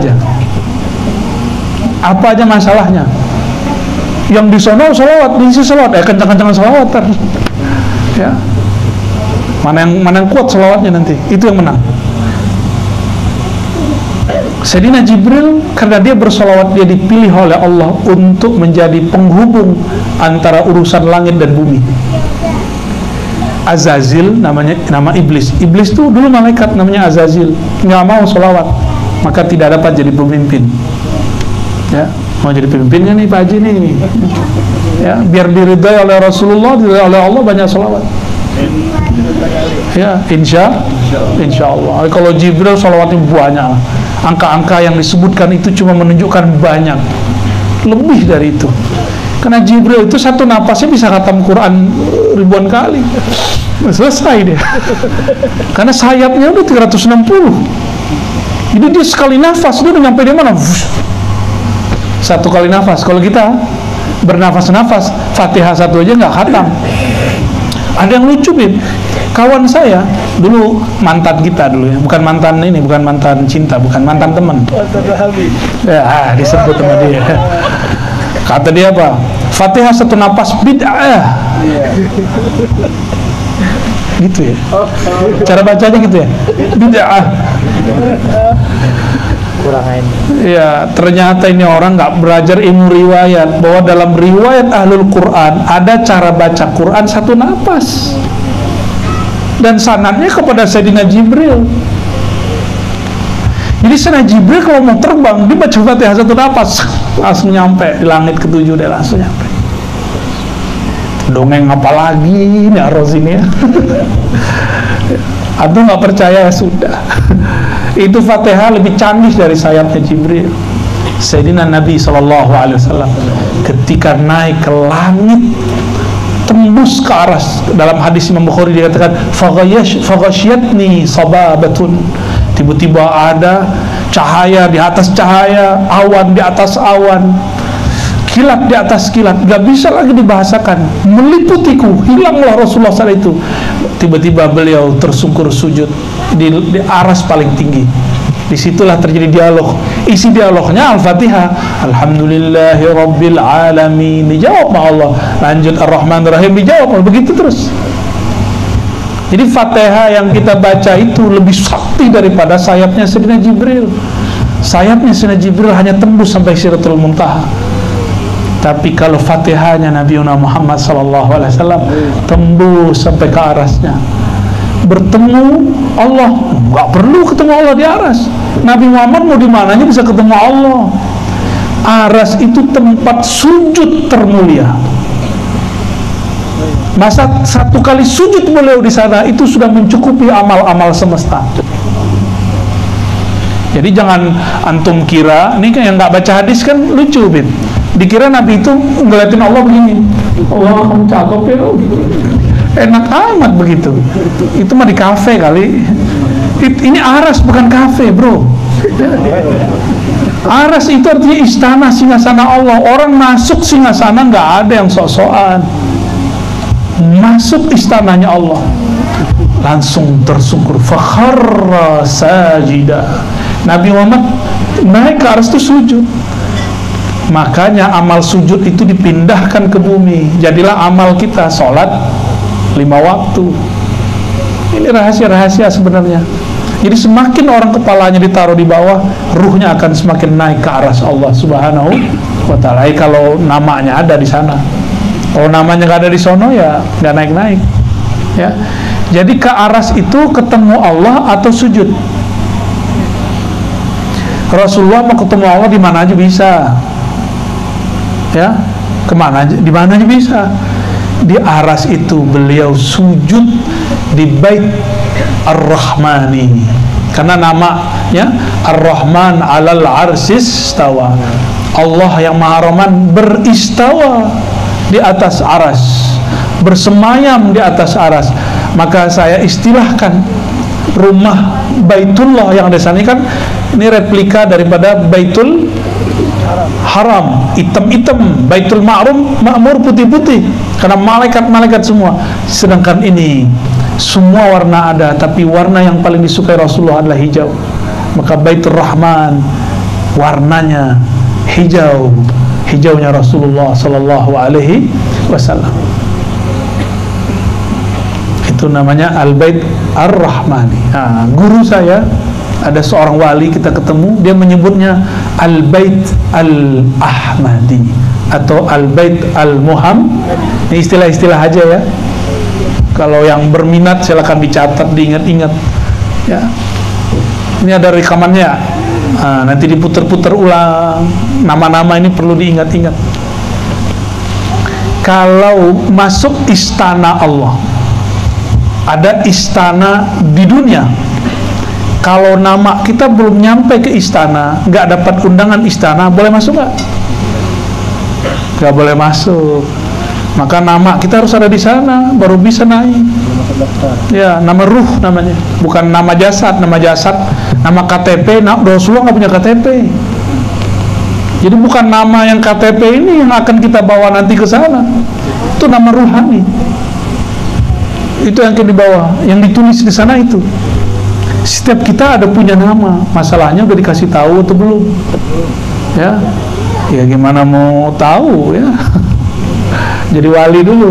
Speaker 1: aja masalahnya. Yang di sono sholawat, diisi sholawat, kencang-kencangan sholawat. Ya, mana yang kuat sholawatnya nanti, itu yang menang. Sayyidina Jibril, karena dia bersolawat, dia dipilih oleh Allah untuk menjadi penghubung antara urusan langit dan bumi. Azazil namanya, nama iblis. Iblis itu dulu malaikat namanya Azazil, nggak mau sholawat, maka tidak dapat jadi pemimpin. Ya, mau jadi pemimpinnya nih Pak Haji nih. Ya, biar diridai oleh Rasulullah, diridai oleh Allah, banyak sholawat. Ya, insya Allah. Kalau Jibril sholawatnya banyak. Angka-angka yang disebutkan itu cuma menunjukkan banyak, lebih dari itu. Karena Jibril itu satu napasnya bisa khatam Quran ribuan kali. Selesai dia. Karena sayapnya udah 360. Jadi dia sekali nafas, dia udah nyampe di mana? Satu kali nafas. Kalau kita bernafas-nafas, Fatihah satu aja nggak khatam. Ada yang lucu, Bib. Kawan saya dulu, mantan kita dulu ya, bukan mantan ini, bukan mantan cinta, bukan mantan teman. Ya, disebut sama dia. Kata dia apa? Fatihah satu napas bid'ah. Gitu ya. Cara bacanya gitu ya. Bid'ah. Ya, ternyata ini orang nggak belajar ilmu riwayat, bahwa dalam riwayat Ahlul Quran ada cara baca Quran satu napas. Dan sanadnya kepada Sayyidina Jibril. Jadi Sayyidina Jibril kalau mau terbang, dia baca Fatihah satu napas, langsung nyampe di langit ketujuh, dia langsung nyampe. Dongeng apa lagi nih Aros ini ya? Atau nggak percaya, sudah. Itu Fatihah lebih canggih dari sayapnya Jibril. Sayyidina Nabi SAW ketika naik ke langit, tembus ke aras, dalam hadis Imam Bukhari dikatakan faghashyatni sababatun, tiba-tiba ada cahaya di atas cahaya, awan di atas awan, kilat di atas kilat, gak bisa lagi dibahasakan, meliputiku, hilanglah Rasulullah SAW itu. Tiba-tiba beliau tersungkur sujud di aras paling tinggi. Disitulah terjadi dialog. Isi dialognya Al-Fatihah, Alhamdulillahi Rabbil Alamin, dijawab sama Allah. Lanjut Ar-Rahman Ar-Rahim, dijawab. Begitu terus. Jadi Fatihah yang kita baca itu lebih sakti daripada sayapnya Sayyidina Jibril. Sayapnya Sayyidina Jibril hanya tembus sampai Sidratul Muntaha. Tapi kalau Fatihahnya Nabi Muhammad SAW tembus sampai ke arasnya. Bertemu Allah, nggak perlu ketemu Allah di aras. Nabi Muhammad mau di mananya bisa ketemu Allah. Aras itu tempat sujud termulia. Masa satu kali sujud beliau di sana itu sudah mencukupi amal-amal semesta. Jadi jangan antum kira, ini kan yang nggak baca hadis kan lucu, Bin. Dikira Nabi itu ngeliatin Allah begini, Allah kamu cakep ya, enak amat begitu. Itu mah di kafe kali. Ini aras bukan kafe, bro. Aras itu artinya istana singgasana Allah. Orang masuk singgasana nggak ada yang sok-sokan. Masuk istananya Allah langsung tersungkur, fakharra sajida. Nabi Muhammad naik ke aras itu sujud. Makanya amal sujud itu dipindahkan ke bumi. Jadilah amal kita sholat 5 waktu. Ini rahasia-rahasia sebenarnya. Jadi semakin orang kepalanya ditaruh di bawah, ruhnya akan semakin naik ke aras Allah Subhanahu wa ta'ala. Kalau namanya ada di sana. Kalau namanya nggak ada di sono, ya nggak naik-naik. Ya. Jadi ke aras itu ketemu Allah atau sujud. Rasulullah mau ketemu Allah di mana aja bisa. Ya, kemana aja, di mana aja bisa. Di aras itu beliau sujud di Bait Ar-Rahman ini. Karena namanya Ar-Rahman 'alal 'arsis istawa. Allah yang Maha Rahman beristawa di atas aras, bersemayam di atas aras. Maka saya istilahkan rumah Baitullah yang ada di sana kan ini replika daripada Baitul Haram, hitam-hitam. Baitul Ma'mur putih-putih karena malaikat-malaikat semua. Sedangkan ini semua warna ada, tapi warna yang paling disukai Rasulullah adalah hijau. Maka Baitur Rahman warnanya hijau, hijaunya Rasulullah sallallahu alaihi wasallam. Itu namanya Al-Bait Ar-Rahmani. Nah, guru saya ada seorang wali, kita ketemu, dia menyebutnya Al-Bait Al-Ahmadi atau Al-Bait Al-Muhammad. Ini istilah-istilah aja ya. Kalau yang berminat silakan dicatat, diingat-ingat. Ya. Ini ada rekamannya. Nah, nanti diputar-putar ulang. Nama-nama ini perlu diingat-ingat. Kalau masuk istana Allah, ada istana di dunia. Kalau nama kita belum nyampe ke istana, nggak dapat undangan istana, boleh masuk nggak? Nggak boleh masuk. Maka nama kita harus ada di sana, baru bisa naik. Ya, nama ruh namanya, bukan nama jasad. Nama jasad, nama KTP, Rasulullah nggak punya KTP. Jadi bukan nama yang KTP ini yang akan kita bawa nanti ke sana. Itu nama ruhani. Itu yang di bawah, yang ditulis di sana itu. Setiap kita ada punya nama. Masalahnya udah dikasih tahu atau belum? Ya, ya gimana mau tahu ya? Jadi wali dulu.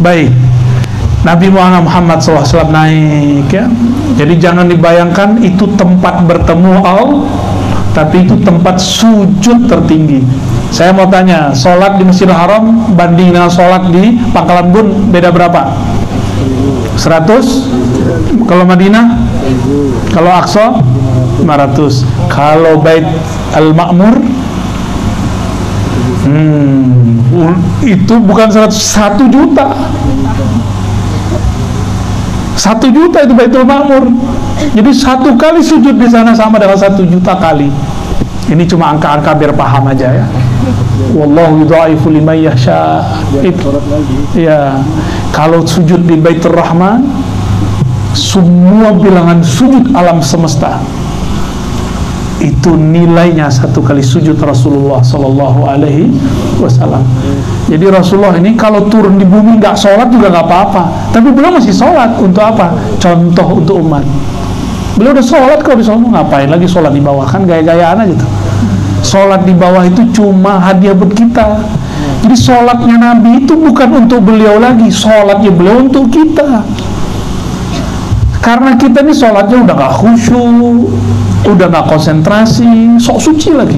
Speaker 1: Baik, Nabi Muhammad SAW naik ya. Jadi jangan dibayangkan itu tempat bertemu Allah, tapi itu tempat sujud tertinggi. Saya mau tanya, sholat di Masjidil Haram banding dengan sholat di Pangkalan Bun beda berapa? 100? Kalau Madinah? Kalau Aqsa? 500. Kalau Bait Al-Ma'mur? Itu bukan 100, 1 juta. 1 juta itu Baitul Ma'mur. Jadi 1 kali sujud di sana sama dengan 1 juta kali. Ini cuma angka-angka biar paham aja ya. Wallahu yudha'ifu liman yasha. Ya, kalau sujud di Baitur Rahman, semua bilangan sujud alam semesta itu nilainya 1 kali sujud Rasulullah Sallallahu Alaihi Wasallam. Jadi Rasulullah ini kalau turun di bumi nggak sholat juga nggak apa-apa, tapi beliau masih sholat. Untuk apa? Contoh untuk umat. Beliau udah sholat kalau di sana, ngapain lagi sholat di bawah? Kan gaya-gayaan aja tuh. Sholat di bawah itu cuma hadiah buat kita. Jadi sholatnya Nabi itu bukan untuk beliau lagi, sholatnya beliau untuk kita. Karena kita ini sholatnya udah gak khusyuk, udah gak konsentrasi, sok suci lagi.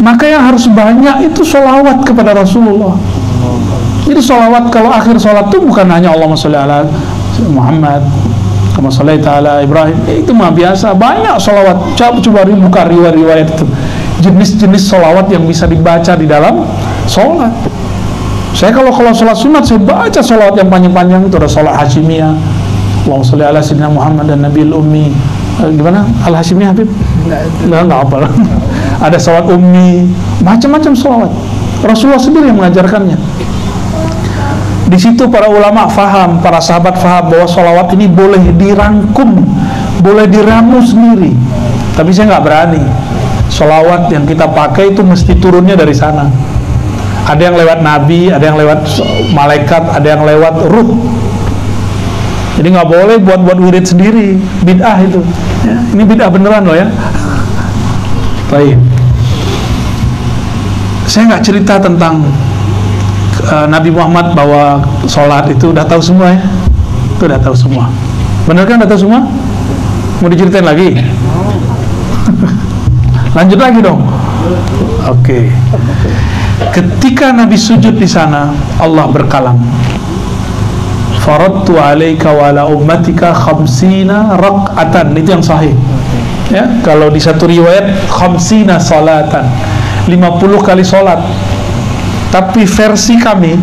Speaker 1: Maka yang harus banyak itu sholawat kepada Rasulullah. Jadi sholawat kalau akhir sholat itu bukan hanya Allahumma sholli ala Muhammad, kama shallaita ala Ibrahim, itu mah biasa. Banyak sholawat. Coba buka riwayat-riwayat itu, jenis-jenis sholawat yang bisa dibaca di dalam sholat. Saya kalau sholat sunat, saya baca sholawat yang panjang-panjang itu. Ada sholat Hashimiyah, Allahumma sholli ala sayyidina Muhammad dan Nabil Ummi. Gimana? Al-Hashimiyah Habib? Enggak apa. Ada sholawat Ummi, macam-macam sholawat. Rasulullah sendiri yang mengajarkannya. Di situ para ulama faham, para sahabat faham bahwa sholawat ini boleh dirangkum, boleh diramu sendiri. Tapi saya nggak berani. Sholawat yang kita pakai itu mesti turunnya dari sana. Ada yang lewat nabi, ada yang lewat malaikat, ada yang lewat ruh. Jadi nggak boleh buat wirid sendiri, bid'ah itu. Ya, ini bid'ah beneran loh ya. Baik. Saya nggak cerita tentang Nabi Muhammad bahwa sholat itu udah tahu semua ya. Itu udah tahu semua. Bener kan udah tahu semua? Mau diceritain lagi? Lanjut lagi dong. Oke. Ketika Nabi sujud di sana, Allah berkalam, faradtu alaika wa ala ummatika khamsina rak'atan. Itu yang sahih ya. Kalau di satu riwayat khamsina salatan, 50 kali sholat. Tapi versi kami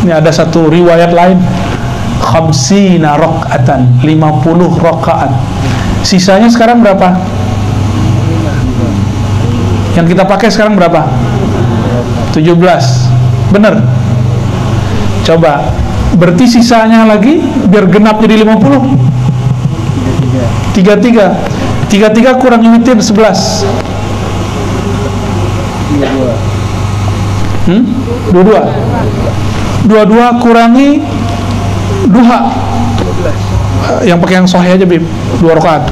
Speaker 1: ini ada satu riwayat lain, khamsina rak'atan, 50 rakaat. Sisanya sekarang berapa? Yang kita pakai sekarang berapa? 17. Bener? Coba berarti sisanya lagi biar genap jadi 50. 33 kurang witir 11. 22 kurangi duha. Yang pakai yang sahih aja, Bib. 2 rakaat.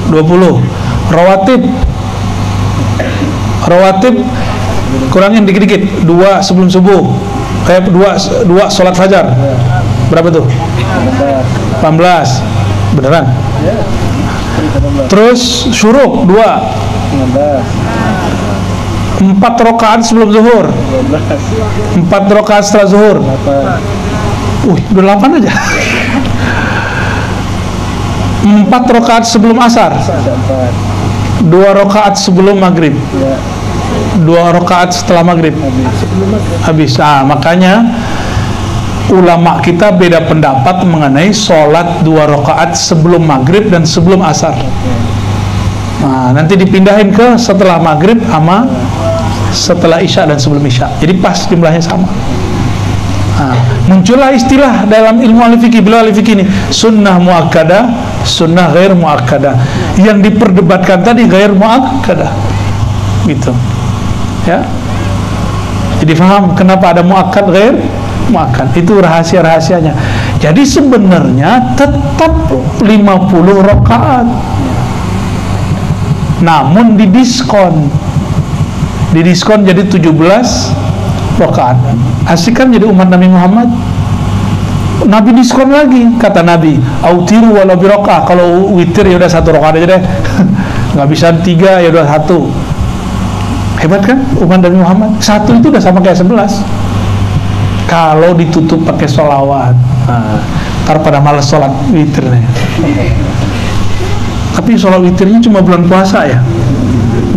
Speaker 1: 20. Rawatib kurangin dikit-dikit. 2 sebelum subuh. 2 sholat fajar. Berapa tuh? 18. Beneran? Terus syuruk 2. 4 rakaat sebelum zuhur. 4 rakaat setelah zuhur. Udah 8 aja. 4 rakaat sebelum asar. 2 rakaat sebelum maghrib. 2 rakaat setelah maghrib. Habis. Makanya ulama kita beda pendapat mengenai sholat 2 rakaat sebelum maghrib dan sebelum asar. Nanti dipindahin ke setelah maghrib sama setelah isya dan sebelum isya. Jadi pas jumlahnya sama. Muncullah istilah dalam ilmu al-fiqih, beliau al-fiqih ini sunnah muakkadah, sunnah ghair muakkadah. Yang diperdebatkan tadi ghair muakkadah, gitu ya. Jadi paham kenapa ada muakkad ghair muakkad, itu rahasia-rahasianya. Jadi sebenarnya tetap 50 rakaat, namun didiskon jadi 17 rakaat. Asik kan jadi umat Nabi Muhammad. Nabi diskon lagi, kata Nabi, autiru walau birokah. Kalau witir ya udah 1 rakaat aja deh. Nggak bisa 3 ya udah 1. Hebat kan umat Nabi Muhammad. 1 itu udah sama kayak 11 kalau ditutup pakai sholawat. Ntar pada malas sholat witirnya. Tapi sholat witirnya cuma bulan puasa ya.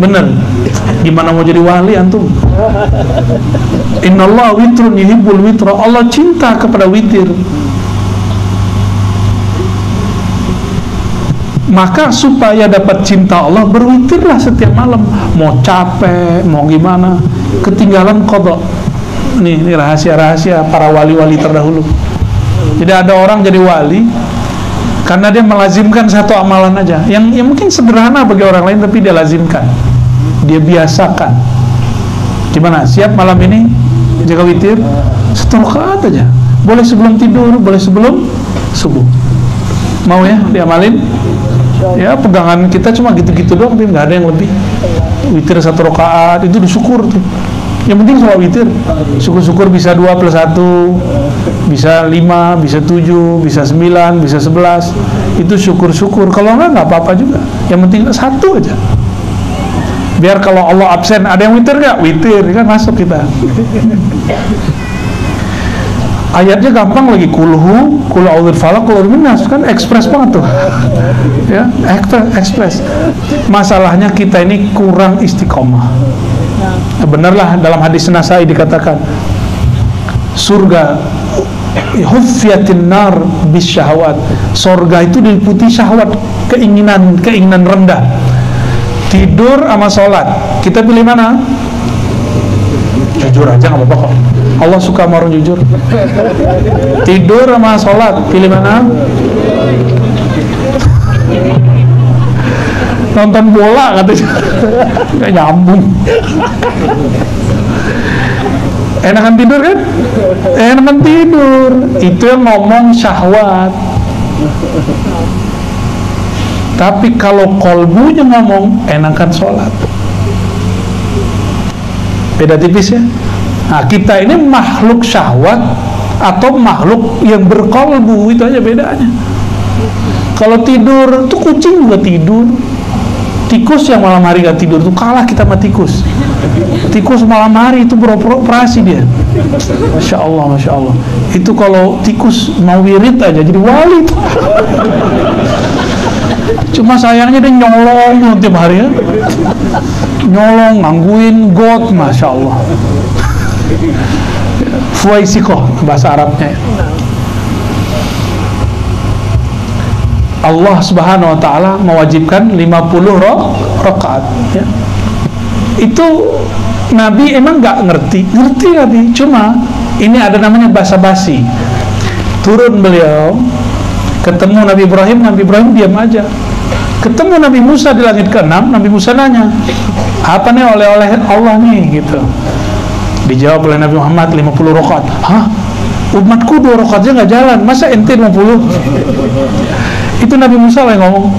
Speaker 1: Bener. Gimana mau jadi wali antum? Innallaha witrun yuhibbul witra. Allah cinta kepada witir. Maka supaya dapat cinta Allah, berwitirlah setiap malam. Mau capek, mau gimana, ketinggalan qadha. Ini rahasia-rahasia para wali-wali terdahulu. Jadi ada orang jadi wali karena dia melazimkan satu amalan aja, yang mungkin sederhana bagi orang lain, tapi dia lazimkan, dia biasakan. Gimana? Siap malam ini jaga witir 1 rakaat aja. Boleh sebelum tidur, boleh sebelum subuh. Mau ya diamalin? Ya pegangan kita cuma gitu-gitu doang, tapi nggak ada yang lebih. Witir 1 rakaat itu disyukur tuh. Yang penting soal witir, syukur-syukur bisa 2 + 1, bisa 5, bisa 7, bisa 9, bisa 11. Itu syukur-syukur. Kalau nggak apa-apa juga. Yang penting 1 aja. Biar kalau Allah absen, ada yang witir nggak? Witir, kan masuk kita. Ayatnya gampang lagi, kulhu, kul a'udzu falaq, kul a'udzu binnas, kan ekspres banget tuh. Ya, ekspres. Masalahnya kita ini kurang istiqomah. Benarlah dalam hadis Nasai dikatakan surga huffiyatin nar bisyahawat. Surga itu diliputi syahwat, keinginan rendah. Tidur sama sholat, kita pilih mana? Jujur aja nggak apa-apa kok. Allah suka sama orang jujur. Tidur sama sholat, pilih mana? Nonton bola katanya, nggak nyambung. Enakan tidur kan? Enakan tidur. Itu yang ngomong syahwat. Tapi kalau kolbunya ngomong, enakan sholat. Beda tipis ya. Nah, kita ini makhluk syahwat atau makhluk yang berkolbu, itu aja bedanya. Kalau tidur, tuh kucing juga tidur. Tikus yang malam hari gak tidur tuh kalah kita sama tikus. Tikus malam hari itu beroperasi dia. Masya Allah, Masya Allah. Itu kalau tikus mau wirid aja jadi wali tuh. Cuma sayangnya dia nyolong tiap hari ya. Nyolong, ngangguin got, Masya Allah. Fuaisikoh bahasa Arabnya. Allah Subhanahu wa taala mewajibkan 50 rakaat ya. Itu Nabi emang nggak ngerti Nabi, cuma ini ada namanya basa-basi. Turun beliau, ketemu Nabi Ibrahim diam aja. Ketemu Nabi Musa di langit ke-6, Nabi Musa nanya, apa nih oleh-oleh Allah nih gitu. Dijawab oleh Nabi Muhammad 50 rakaat. Hah? Umatku 2 rakaatnya nggak jalan, masa ente 50? Itu Nabi Musa lah yang ngomong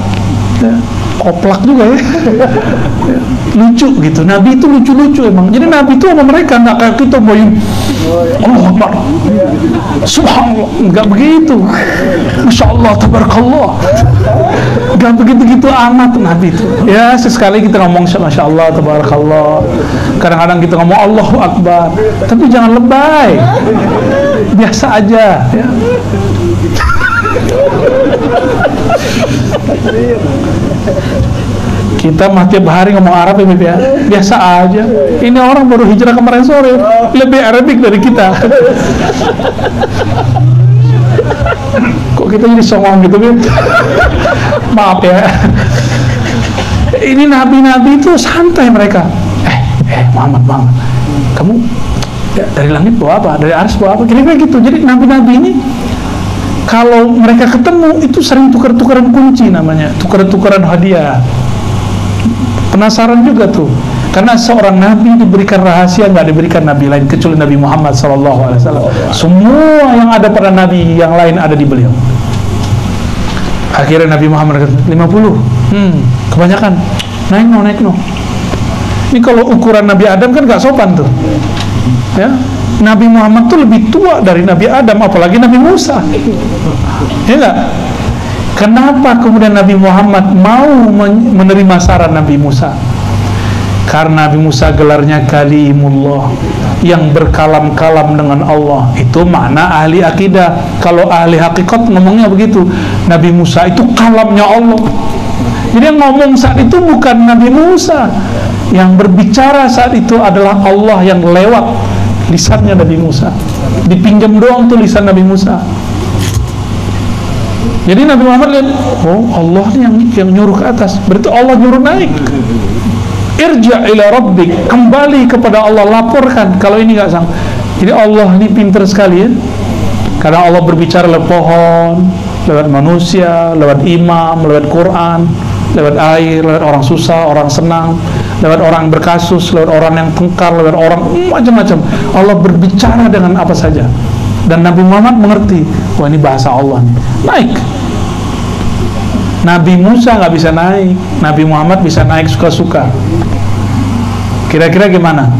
Speaker 1: ya, koplak juga ya. Lucu gitu, Nabi itu lucu-lucu emang. Jadi Nabi itu sama mereka nggak kayak kita boyong Allah Akbar, Subhanallah, nggak begitu. Masya Allah, Tabarakallah, nggak begitu-gitu amat Nabi itu. Ya sesekali kita ngomong Masya Allah, Tabarakallah, kadang-kadang kita ngomong Allahu Akbar, tapi jangan lebay, biasa aja ya. Kita mah tiap hari ngomong Arab ya Beb ya, biasa aja. Ini orang baru hijrah kemarin sore, lebih Arabik dari kita. Kok kita jadi songong gitu Beb? Maaf ya. Ini nabi-nabi itu santai mereka. Muhammad, kamu ya, dari langit bawa apa? Dari arsy bawa apa? Kira-kira gitu. Jadi nabi-nabi ini kalau mereka ketemu itu sering tukar-tukaran kunci namanya, tukar-tukaran hadiah. Penasaran juga tuh, karena seorang nabi diberikan rahasia nggak diberikan nabi lain kecuali Nabi Muhammad SAW. Semua yang ada pada nabi yang lain ada di beliau. Akhirnya Nabi Muhammad kata 50, kebanyakan. Naik no. Ini kalau ukuran Nabi Adam kan nggak sopan tuh, ya. Nabi Muhammad tuh lebih tua dari Nabi Adam, apalagi Nabi Musa. Ya enggak? Kenapa kemudian Nabi Muhammad mau menerima saran Nabi Musa? Karena Nabi Musa gelarnya Kalimullah, yang berkalam-kalam dengan Allah. Itu makna ahli akidah. Kalau ahli hakikat ngomongnya begitu, Nabi Musa itu kalamnya Allah. Jadi yang ngomong saat itu bukan Nabi Musa, yang berbicara saat itu adalah Allah yang lewat lisannya Nabi Musa. Dipinjam doang tuh lisan Nabi Musa. Jadi Nabi Muhammad lihat, oh Allah yang nyuruh ke atas, berarti Allah nyuruh naik. Irja' ila rabbik, kembali kepada Allah, laporkan kalau ini nggak sang. Jadi Allah ini pintar sekali ya. Karena Allah berbicara lewat pohon, lewat manusia, lewat imam, lewat Quran, lewat air, lewat orang susah, orang senang, lewat orang berkasus, lewat orang yang tengkar, lewat orang macam-macam. Allah berbicara dengan apa saja. Dan Nabi Muhammad mengerti, wah ini bahasa Allah nih. Naik. Nabi Musa nggak bisa naik, Nabi Muhammad bisa naik suka-suka. Kira-kira gimana?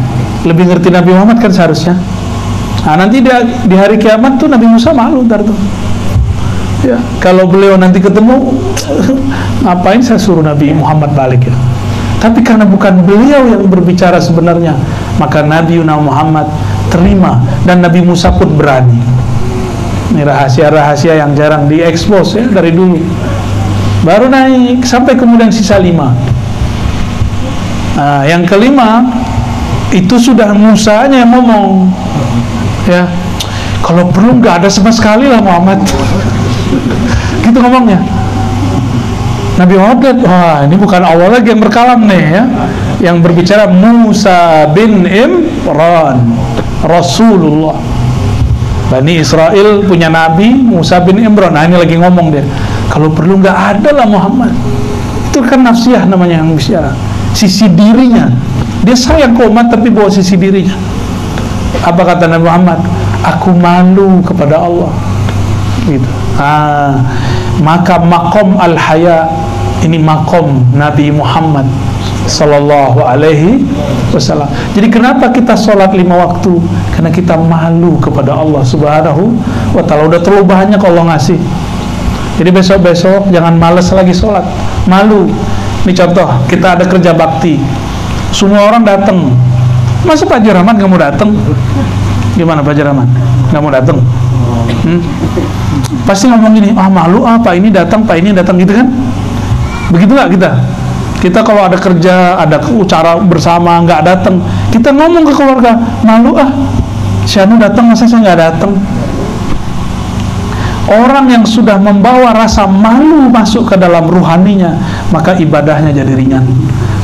Speaker 1: Lebih ngerti Nabi Muhammad kan seharusnya. Nah nanti di hari kiamat tuh Nabi Musa malu ntar tuh. Ya, kalau beliau nanti ketemu, ngapain saya suruh Nabi Muhammad balik ya? Tapi karena bukan beliau yang berbicara sebenarnya, maka Nabi Muhammad terima, dan Nabi Musa pun berani. Ini rahasia-rahasia yang jarang diekspos ya dari dulu. Baru naik sampai kemudian sisa 5. Nah, yang kelima itu sudah Musanya yang ngomong. Ya, kalau perlu nggak ada sama sekali lah Muhammad. Gitu ngomongnya. Nabi Muhammad lihat, wah ini bukan Allah lagi yang berkalam nih ya. Yang berbicara Musa bin Imran, Rasulullah. Bani Israel punya Nabi Musa bin Imran. Nah, ini lagi ngomong dia. Kalau perlu nggak ada lah Muhammad. Itu kan nafsiyah namanya yang bicara. Sisi dirinya. Dia sayang ke umat tapi bawa sisi dirinya. Apa kata Nabi Muhammad? Aku malu kepada Allah. Gitu. Maka makom al-haya, ini makom Nabi Muhammad sallallahu alaihi wasallam. Jadi kenapa kita sholat 5 waktu? Karena kita malu kepada Allah subhanahu wa ta'ala. Udah terlalu banyak Allah ngasih. Jadi besok-besok jangan males lagi sholat, malu. Ini contoh, kita ada kerja bakti, semua orang datang. Masa Pak Haji Rahman nggak mau datang? Gimana Pak Haji Rahman? Nggak mau datang? Pasti ngomong gini, malu Pak ini datang, Pak ini datang, gitu kan? Begitu nggak kita? Kita kalau ada kerja, ada acara bersama, nggak datang, kita ngomong ke keluarga, malu si Anu datang, masa saya nggak datang? Orang yang sudah membawa rasa malu masuk ke dalam ruhaninya, maka ibadahnya jadi ringan.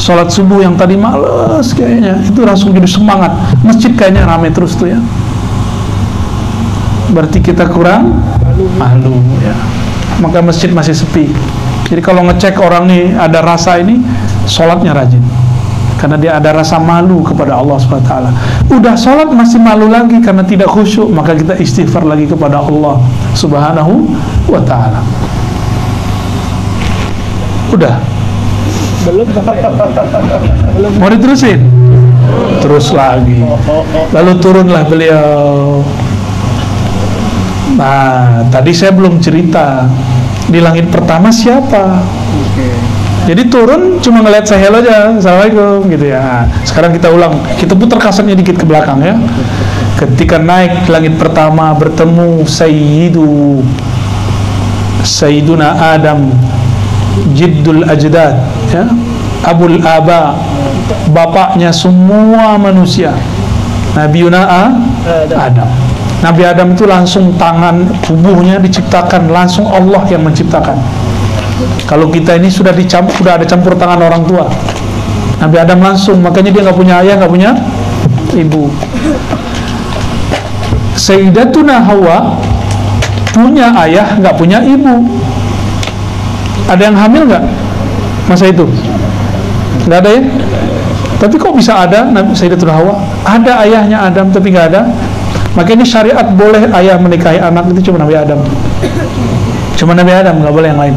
Speaker 1: Sholat subuh yang tadi males kayaknya, itu langsung jadi semangat. Masjid kayaknya ramai terus tuh ya. Berarti kita kurang malu ya. Maka masjid masih sepi. Jadi kalau ngecek orang nih ada rasa ini, sholatnya rajin, karena dia ada rasa malu kepada Allah SWT. Udah sholat masih malu lagi karena tidak khusyuk, maka kita istighfar lagi kepada Allah Subhanahu wa ta'ala. Udah?
Speaker 2: Belum.
Speaker 1: Mau diterusin? Terus lagi. Lalu turunlah beliau. Nah, tadi saya belum cerita di langit pertama siapa. Jadi turun cuma ngeliat saya hello aja, assalamualaikum gitu ya. Nah, sekarang kita ulang, kita putar kasetnya dikit ke belakang ya. Ketika naik ke langit pertama bertemu Sayyiduna Adam, Jiddul Ajdad ya, Abul Aba, bapaknya semua manusia, Nabiuna Adam. Nabi Adam itu langsung tangan tubuhnya diciptakan langsung Allah yang menciptakan. Kalau kita ini sudah ada campur tangan orang tua. Nabi Adam langsung, makanya dia nggak punya ayah, nggak punya ibu. Sayyidatuna Hawa punya ayah, nggak punya ibu. Ada yang hamil nggak masa itu? Nggak ada ya. Tapi kok bisa ada Sayyidatuna Hawa? Ada ayahnya Adam tapi nggak ada. Makanya syariat boleh ayah menikahi anak itu cuma Nabi Adam. Cuma Nabi Adam, nggak boleh yang lain.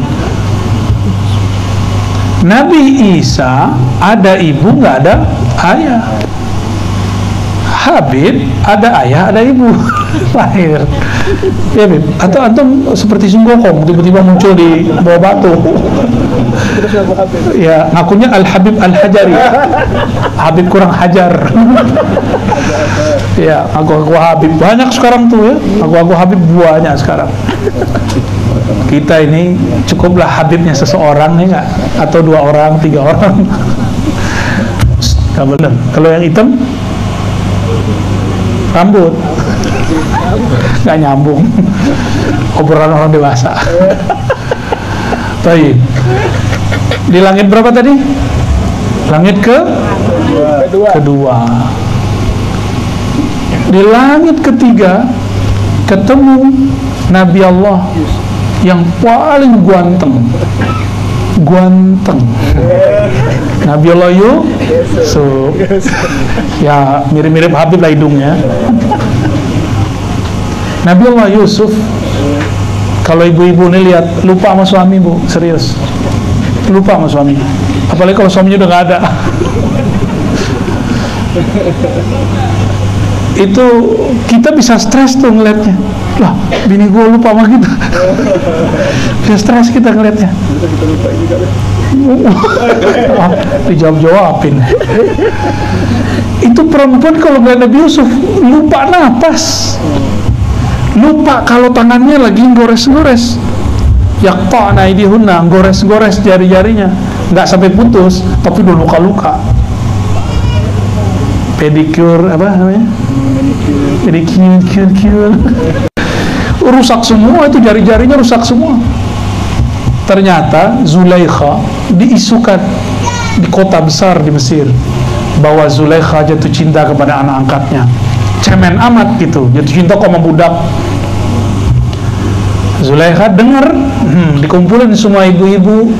Speaker 1: Nabi Isa ada ibu nggak ada ayah. Habib ada ayah ada ibu lahir. Ya Bib, atau antum seperti Sunggokong tiba-tiba muncul di bawah batu. Ya ngakunya Al Habib Al Hajari. Habib kurang hajar. Ya aku Habib banyak sekarang tuh ya. Aku Habib banyak sekarang. Kita ini cukuplah Habibnya seseorang nih nggak, atau 2 orang 3 orang. Nggak benar. Kalau yang hitam rambut nggak nyambung. Obrolan orang dewasa. Baik. Di langit berapa tadi? Langit kedua. Di langit ketiga ketemu Nabi Allah yang paling ganteng. Nabi Allah Yusuf. Ya mirip-mirip Habib lah hidungnya. Nabi Allah Yusuf, kalau ibu-ibu ini lihat lupa sama suami bu, serius lupa sama suami, apalagi kalau suaminya udah nggak ada. Itu kita bisa stres tuh ngeliatnya, lah bini gue lupa sama kita. Bisa stres kita ngeliatnya. Dijawab-jawabin. Itu perempuan kalau ngeliat Nabi Yusuf lupa napas, lupa kalau tangannya lagi gores-gores. Yaqta'na aydihunna, gores-gores jari-jarinya, nggak sampai putus tapi udah luka-luka. Pedicure apa namanya? Pedicure. Rusak semua itu, jari-jarinya rusak semua. Ternyata Zulaikha diisukan di kota besar di Mesir, bahwa Zulaikha jatuh cinta kepada anak angkatnya. Cemen amat gitu, jatuh cinta kok sama budak. Zulaikha dengar, dikumpulin semua ibu-ibu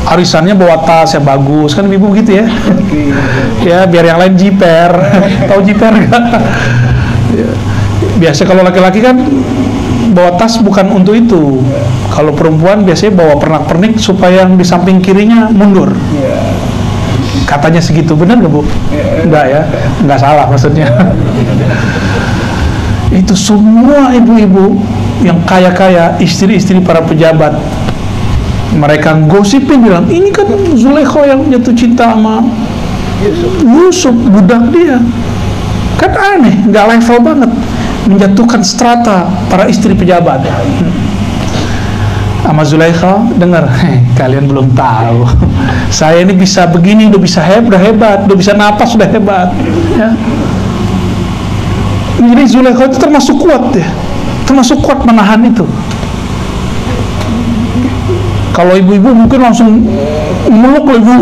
Speaker 1: arisannya bawa tas yang bagus, kan ibu gitu ya. Ya biar yang lain jiper. Tahu jiper gak? Biasa kalau laki-laki kan bawa tas bukan untuk itu. Kalau perempuan biasanya bawa pernak-pernik supaya yang di samping kirinya mundur. Katanya segitu, benar nggak Bu? Enggak ya, nggak salah maksudnya. Itu semua ibu-ibu yang kaya-kaya, istri-istri para pejabat, mereka gosipin bilang, ini kan Zulaikha yang jatuh cinta sama Yusuf, budak dia. Kan aneh, nggak level banget, menjatuhkan strata para istri pejabat. Sama Zulaikha dengar, kalian belum tahu, saya ini bisa begini, udah bisa hebat, udah bisa napas, udah hebat. Ya. Jadi Zulaikha itu termasuk kuat ya, termasuk kuat menahan itu. Kalau ibu-ibu mungkin langsung meluk ibu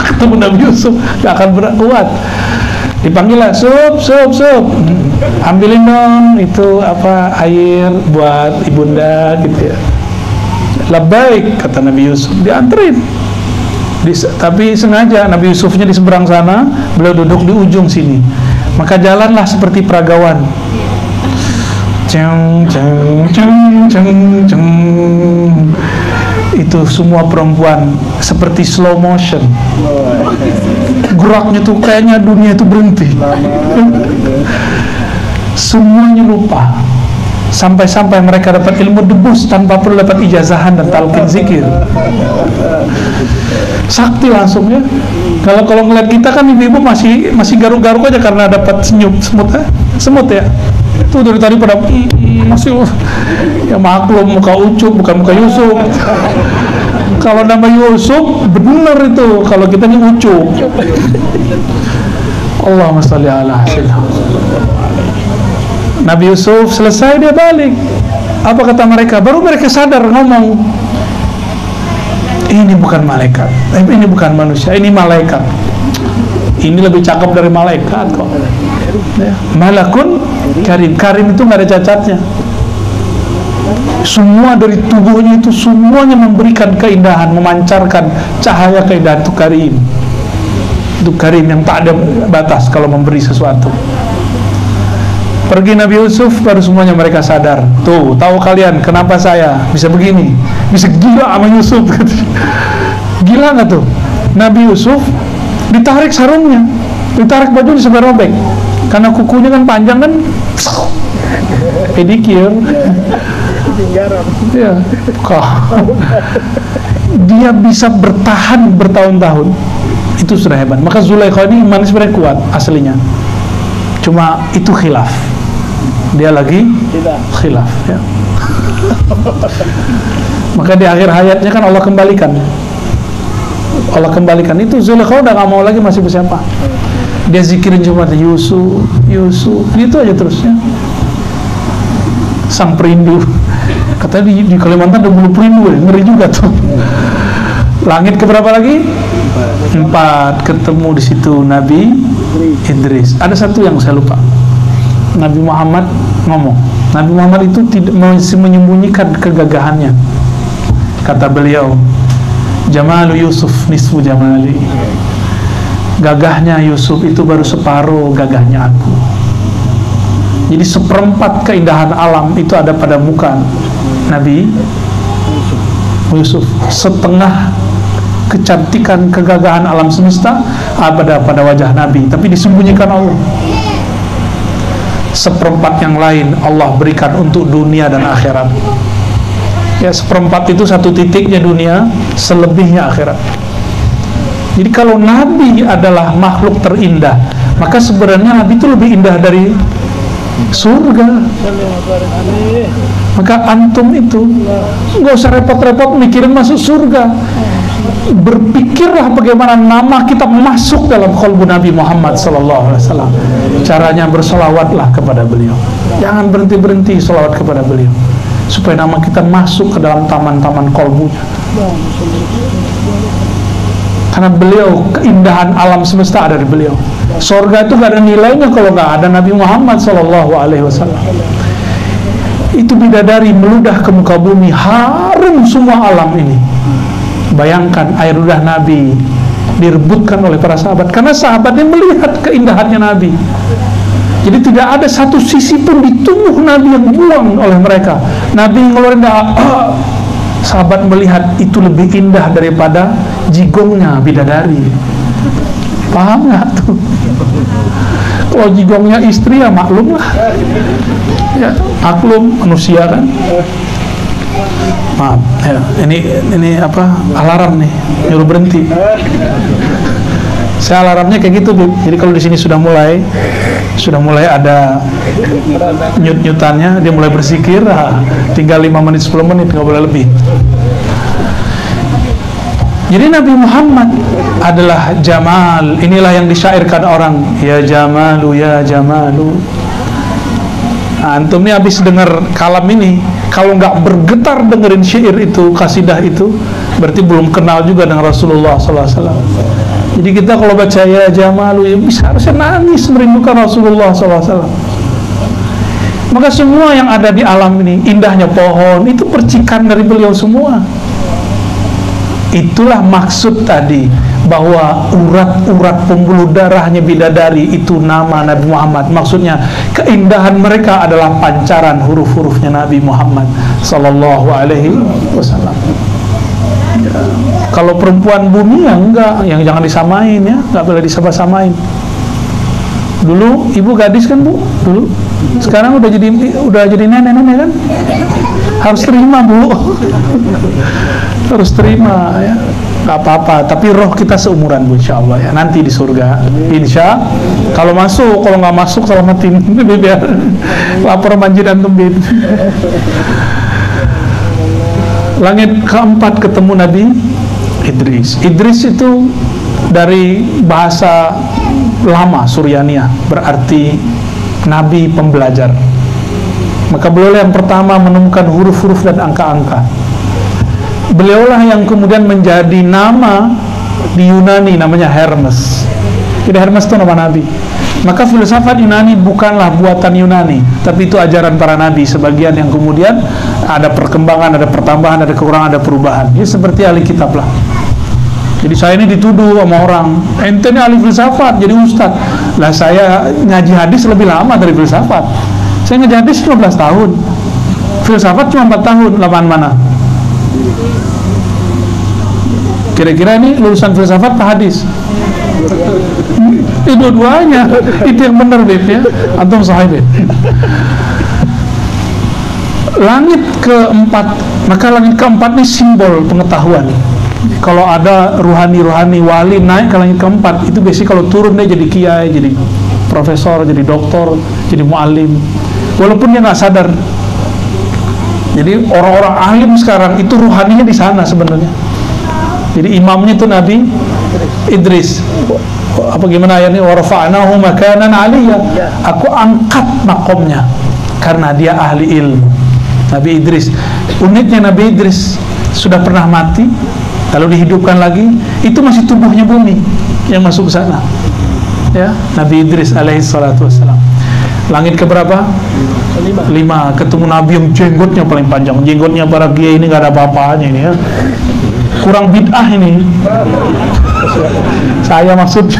Speaker 1: ketemu Nabi Yusuf, gak akan kuat. Dipanggil lah, sup, ambilin dong itu air buat ibunda gitu ya. Labbaik, kata Nabi Yusuf, dianterin. Tapi sengaja Nabi Yusufnya di seberang sana, beliau duduk di ujung sini. Maka jalanlah seperti peragawan. Ceng. Itu semua perempuan seperti slow motion. Geraknya tuh kayaknya dunia itu berhenti. Semuanya lupa. Sampai-sampai mereka dapat ilmu debus tanpa perlu dapat ijazahan dan talqin zikir. Sakti langsung ya. Kalau ngeliat kita kan ibu-ibu masih garuk-garuk aja karena dapat semut ya. Itu dari tadi pada masih ya maklum, muka Ucup bukan muka Yusuf. Kalau nama Yusuf benar itu, kalau kita ini Ucup. Allahumma sholli ala sayyidina. Nabi Yusuf selesai dia balik. Apa kata mereka? Baru mereka sadar ngomong, ini bukan malaikat, ini bukan manusia, ini malaikat. Ini lebih cakep dari malaikat kok. Ya. Malakun karim. Karim itu nggak ada cacatnya. Semua dari tubuhnya itu semuanya memberikan keindahan, memancarkan cahaya keindahan. Itu karim. Itu karim yang tak ada batas kalau memberi sesuatu. Pergi Nabi Yusuf, baru semuanya mereka sadar. Tuh, tahu kalian kenapa saya bisa begini, bisa gila sama Yusuf. Gila nggak tuh? Nabi Yusuf ditarik sarungnya, ditarik bajunya sampai robek, karena kukunya kan panjang kan, pedikir. Ya, dia bisa bertahan bertahun-tahun, itu sudah hebat. Maka Zulaikha ini iman sebenarnya kuat aslinya, cuma itu khilaf. Dia lagi khilaf ya. Maka di akhir hayatnya kan Allah kembalikan itu. Zulaikha udah gak mau lagi masih bersiapa. Dia zikirin cuma Yusuf gitu aja terusnya. Sang perindu. Katanya di Kalimantan ada bulu perindu ya. Ngeri juga tuh. Langit keberapa lagi? 4. Ketemu di situ Nabi Idris. Ada satu yang saya lupa. Nabi Muhammad ngomong. Nabi Muhammad itu tidak menyembunyikan kegagahannya. Kata beliau, Jamalu Yusuf nisfu jamali. Gagahnya Yusuf itu baru separuh gagahnya aku. Jadi seperempat keindahan alam itu ada pada muka Nabi Yusuf. Setengah kecantikan kegagahan alam semesta ada pada wajah Nabi, tapi disembunyikan Allah. Seperempat yang lain Allah berikan untuk dunia dan akhirat. Ya, seperempat itu satu titiknya dunia, selebihnya akhirat. Jadi kalau Nabi adalah makhluk terindah, maka sebenarnya Nabi itu lebih indah dari surga. Maka antum itu nggak usah repot-repot mikirin masuk surga. Berpikirlah bagaimana nama kita masuk dalam qalbu Nabi Muhammad SAW. Caranya bersolawatlah kepada beliau. Jangan berhenti-berhenti solawat kepada beliau, supaya nama kita masuk ke dalam taman-taman qalbunya. Karena beliau, keindahan alam semesta ada di beliau. Surga itu gak ada nilainya kalau gak ada Nabi Muhammad SAW. Itu bidadari meludah ke muka bumi, harum semua alam ini. Bayangkan air ludah Nabi direbutkan oleh para sahabat, karena sahabatnya melihat keindahannya Nabi. Jadi tidak ada satu sisi pun di tubuh Nabi yang buang oleh mereka. Nabi ngeluarin sahabat melihat itu lebih indah daripada jigongnya bidadari. Paham nggak tuh? Kalau jigongnya istri ya maklum lah, ya maklum, manusia kan. Maaf ya, ini apa, alarm nih nyuruh berhenti. Saya alarmnya kayak gitu, Bib. Jadi kalau di sini sudah mulai ada nyut-nyutannya, dia mulai berzikir, tinggal 5 menit 10 menit, nggak boleh lebih. Jadi Nabi Muhammad adalah Jamal. Inilah yang disyairkan orang, ya Jamalu, ya Jamalu. Antum nih habis dengar kalam ini, kalau nggak bergetar dengerin syair itu, kasidah itu, berarti belum kenal juga dengan Rasulullah SAW. Jadi kita kalau baca ya Jamalu, ya bisa harusnya nangis merindukan Rasulullah SAW. Maka semua yang ada di alam ini, indahnya pohon, itu percikan dari beliau semua. Itulah maksud tadi, bahwa urat-urat pembuluh darahnya bidadari itu nama Nabi Muhammad. Maksudnya keindahan mereka adalah pancaran huruf-hurufnya Nabi Muhammad Sallallahu Alaihi Wasallam. Ya, kalau perempuan bumi ya enggak, yang jangan disamain ya, enggak boleh disama-samain. Dulu ibu gadis kan Bu, dulu. Sekarang udah jadi nenek-nenek kan? Harus terima Bu. Harus terima ya. Gak apa-apa, tapi roh kita seumuran Bu, insya Allah ya. Nanti di surga, insya. Kalau masuk, kalau nggak masuk selamatin. Biar lapor banjir antum bin. Langit keempat ketemu Nabi Idris. Idris itu dari bahasa lama Suryaniyah, berarti Nabi pembelajar. Maka beliau yang pertama menemukan huruf-huruf dan angka-angka. Beliaulah yang kemudian menjadi nama di Yunani, namanya Hermes. Jadi Hermes itu nama Nabi. Maka filsafat Yunani bukanlah buatan Yunani, tapi itu ajaran para Nabi. Sebagian yang kemudian ada perkembangan, ada pertambahan, ada kekurangan, ada perubahan. Ini seperti ahli kitab lah. Jadi saya ini dituduh sama orang, ente ini ahli filsafat, jadi ustad. Lah saya ngaji hadis lebih lama dari filsafat. Saya ngaji hadis 15 tahun, filsafat cuma 4 tahun, lamaan mana? Kira-kira ini lulusan filsafat apa hadis? Dua-duanya. Itu yang benar, Beb ya. Antum sahib. Langit keempat, maka langit keempat ini simbol pengetahuan. Kalau ada ruhani-ruhani wali naik ke langit keempat, itu biasanya kalau turun dia jadi kiai, jadi profesor, jadi doktor, jadi muallim. Walaupun dia nggak sadar. Jadi orang-orang alim sekarang itu ruhaninya di sana sebenarnya. Jadi imamnya itu Nabi Idris. Apa gimana ayatnya? Wa rafa'nahu makanan 'aliyya. Aku angkat makomnya karena dia ahli ilmu. Nabi Idris. Uniknya Nabi Idris sudah pernah mati, lalu dihidupkan lagi. Itu masih tubuhnya bumi yang masuk ke sana. Ya, Nabi Idris alaihi salatu wassalam. Langit keberapa? 5. Ketemu Nabi yang jenggotnya paling panjang. Jenggotnya para kiai ini nggak ada apa-apanya ini ya. Kurang bid'ah ini. Saya maksud.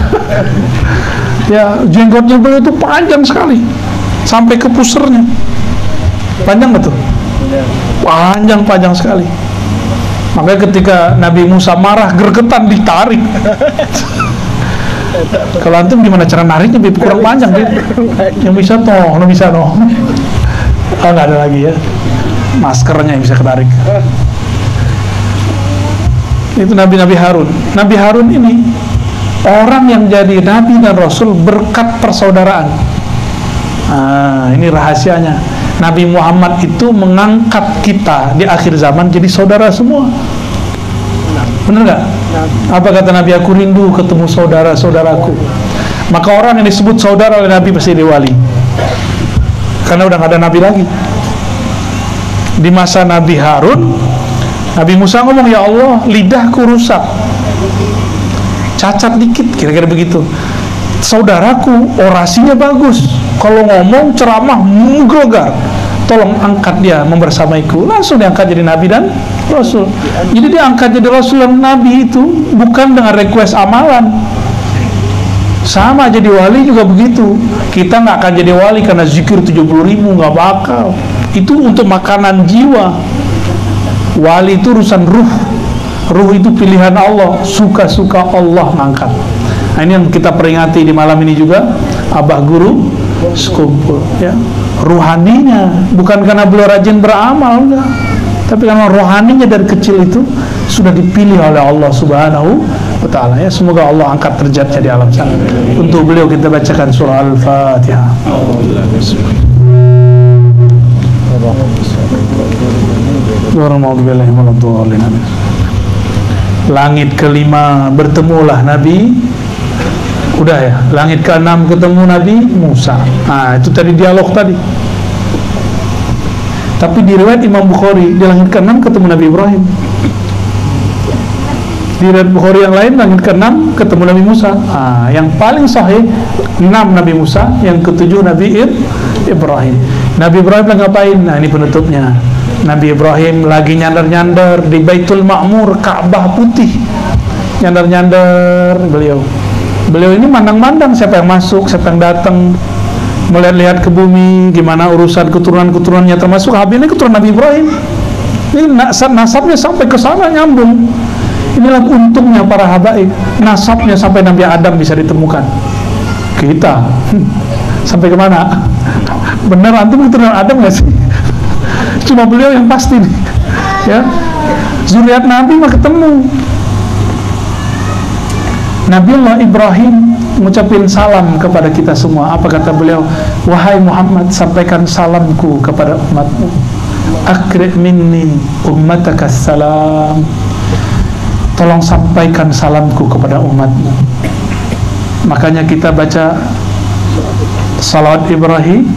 Speaker 1: Ya, jenggotnya beliau itu panjang sekali, sampai ke pusernya. Panjang betul. Panjang sekali. Makanya ketika Nabi Musa marah, gergetan ditarik. Kalau antum gimana cara nariknya? Kurang panjang, Bib. Yang bisa toh, bisa toh. Oh, nggak ada lagi ya. Maskernya yang bisa ketarik. Itu Nabi Harun. Nabi Harun ini orang yang jadi Nabi dan Rasul berkat persaudaraan. Ini rahasianya. Nabi Muhammad itu mengangkat kita di akhir zaman jadi saudara semua. Benar nggak? Apa kata Nabi? Aku rindu ketemu saudara-saudaraku. Maka orang yang disebut saudara oleh Nabi pasti wali. Karena udah nggak ada Nabi lagi. Di masa Nabi Harun, Nabi Musa ngomong, ya Allah, lidahku rusak, cacat dikit, kira-kira begitu. Saudaraku orasinya bagus, kalau ngomong ceramah menggelegar, tolong angkat dia membersamaiku. Langsung diangkat jadi nabi dan rasul. Jadi diangkat jadi rasul dan nabi itu bukan dengan request amalan. Sama jadi wali juga begitu. Kita nggak akan jadi wali karena zikir 70.000, nggak bakal. Itu untuk makanan jiwa. Wali itu urusan ruh. Ruh itu pilihan Allah, suka-suka Allah ngangkat. Nah, ini yang kita peringati di malam ini juga. Abah guru sekumpul, ya. Ruhaninya bukan karena beliau rajin beramal, enggak, tapi karena rohaninya dari kecil itu sudah dipilih oleh Allah Subhanahu wa ta'ala, ya. Semoga Allah angkat derajatnya di alam sana. Untuk beliau kita bacakan surah Al-Fatihah. Langit kelima bertemulah Nabi. Udah ya, langit ke-6 ketemu Nabi Musa. Nah, itu tadi dialog tadi. Tapi di riwayat Imam Bukhari, di langit ke-6 ketemu Nabi Ibrahim. Di riwayat Bukhari yang lain, langit ke-6 ketemu Nabi Musa. Nah, yang paling sahih 6 Nabi Musa, yang ke-7 Nabi Ibrahim. Nabi Ibrahim lagi ngapain? Nah, ini penutupnya. Nabi Ibrahim lagi nyandar-nyandar di Baitul Ma'mur, Ka'bah putih. Nyandar-nyandar beliau. Beliau ini mandang-mandang siapa yang masuk, siapa yang datang, melihat-lihat ke bumi, gimana urusan keturunan-keturunannya, termasuk Habibnya keturunan Nabi Ibrahim. Ini nasabnya sampai ke sana nyambung. Inilah untungnya para habaib, nasabnya sampai Nabi Adam bisa ditemukan. Kita sampai kemana? Bener antum keturunan Adam nggak sih? Cuma beliau yang pasti nih, ya. Zuriat Nabi mah ketemu. Nabiullah Ibrahim mengucapkan salam kepada kita semua. Apa kata beliau? Wahai Muhammad, sampaikan salamku kepada umatmu. Akri' minni ummataka salam. Tolong sampaikan salamku kepada umatmu. Makanya kita baca salawat Ibrahim.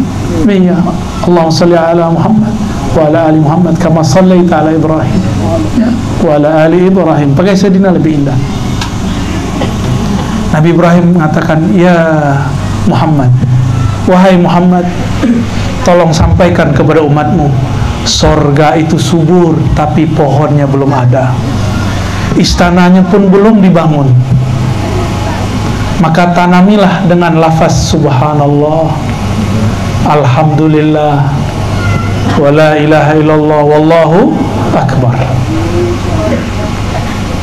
Speaker 1: Ya Allahumma salli ala Muhammad wa ala ali Muhammad kama sallaita ala Ibrahim, ya, wa ala ali Ibrahim. Pakai Sayyidina lebih indah. Nabi Ibrahim mengatakan, ya Muhammad, wahai Muhammad, tolong sampaikan kepada umatmu, sorga itu subur tapi pohonnya belum ada, istananya pun belum dibangun, maka tanamilah dengan lafaz subhanallah, alhamdulillah, wala ilaha illallah, wallahu akbar.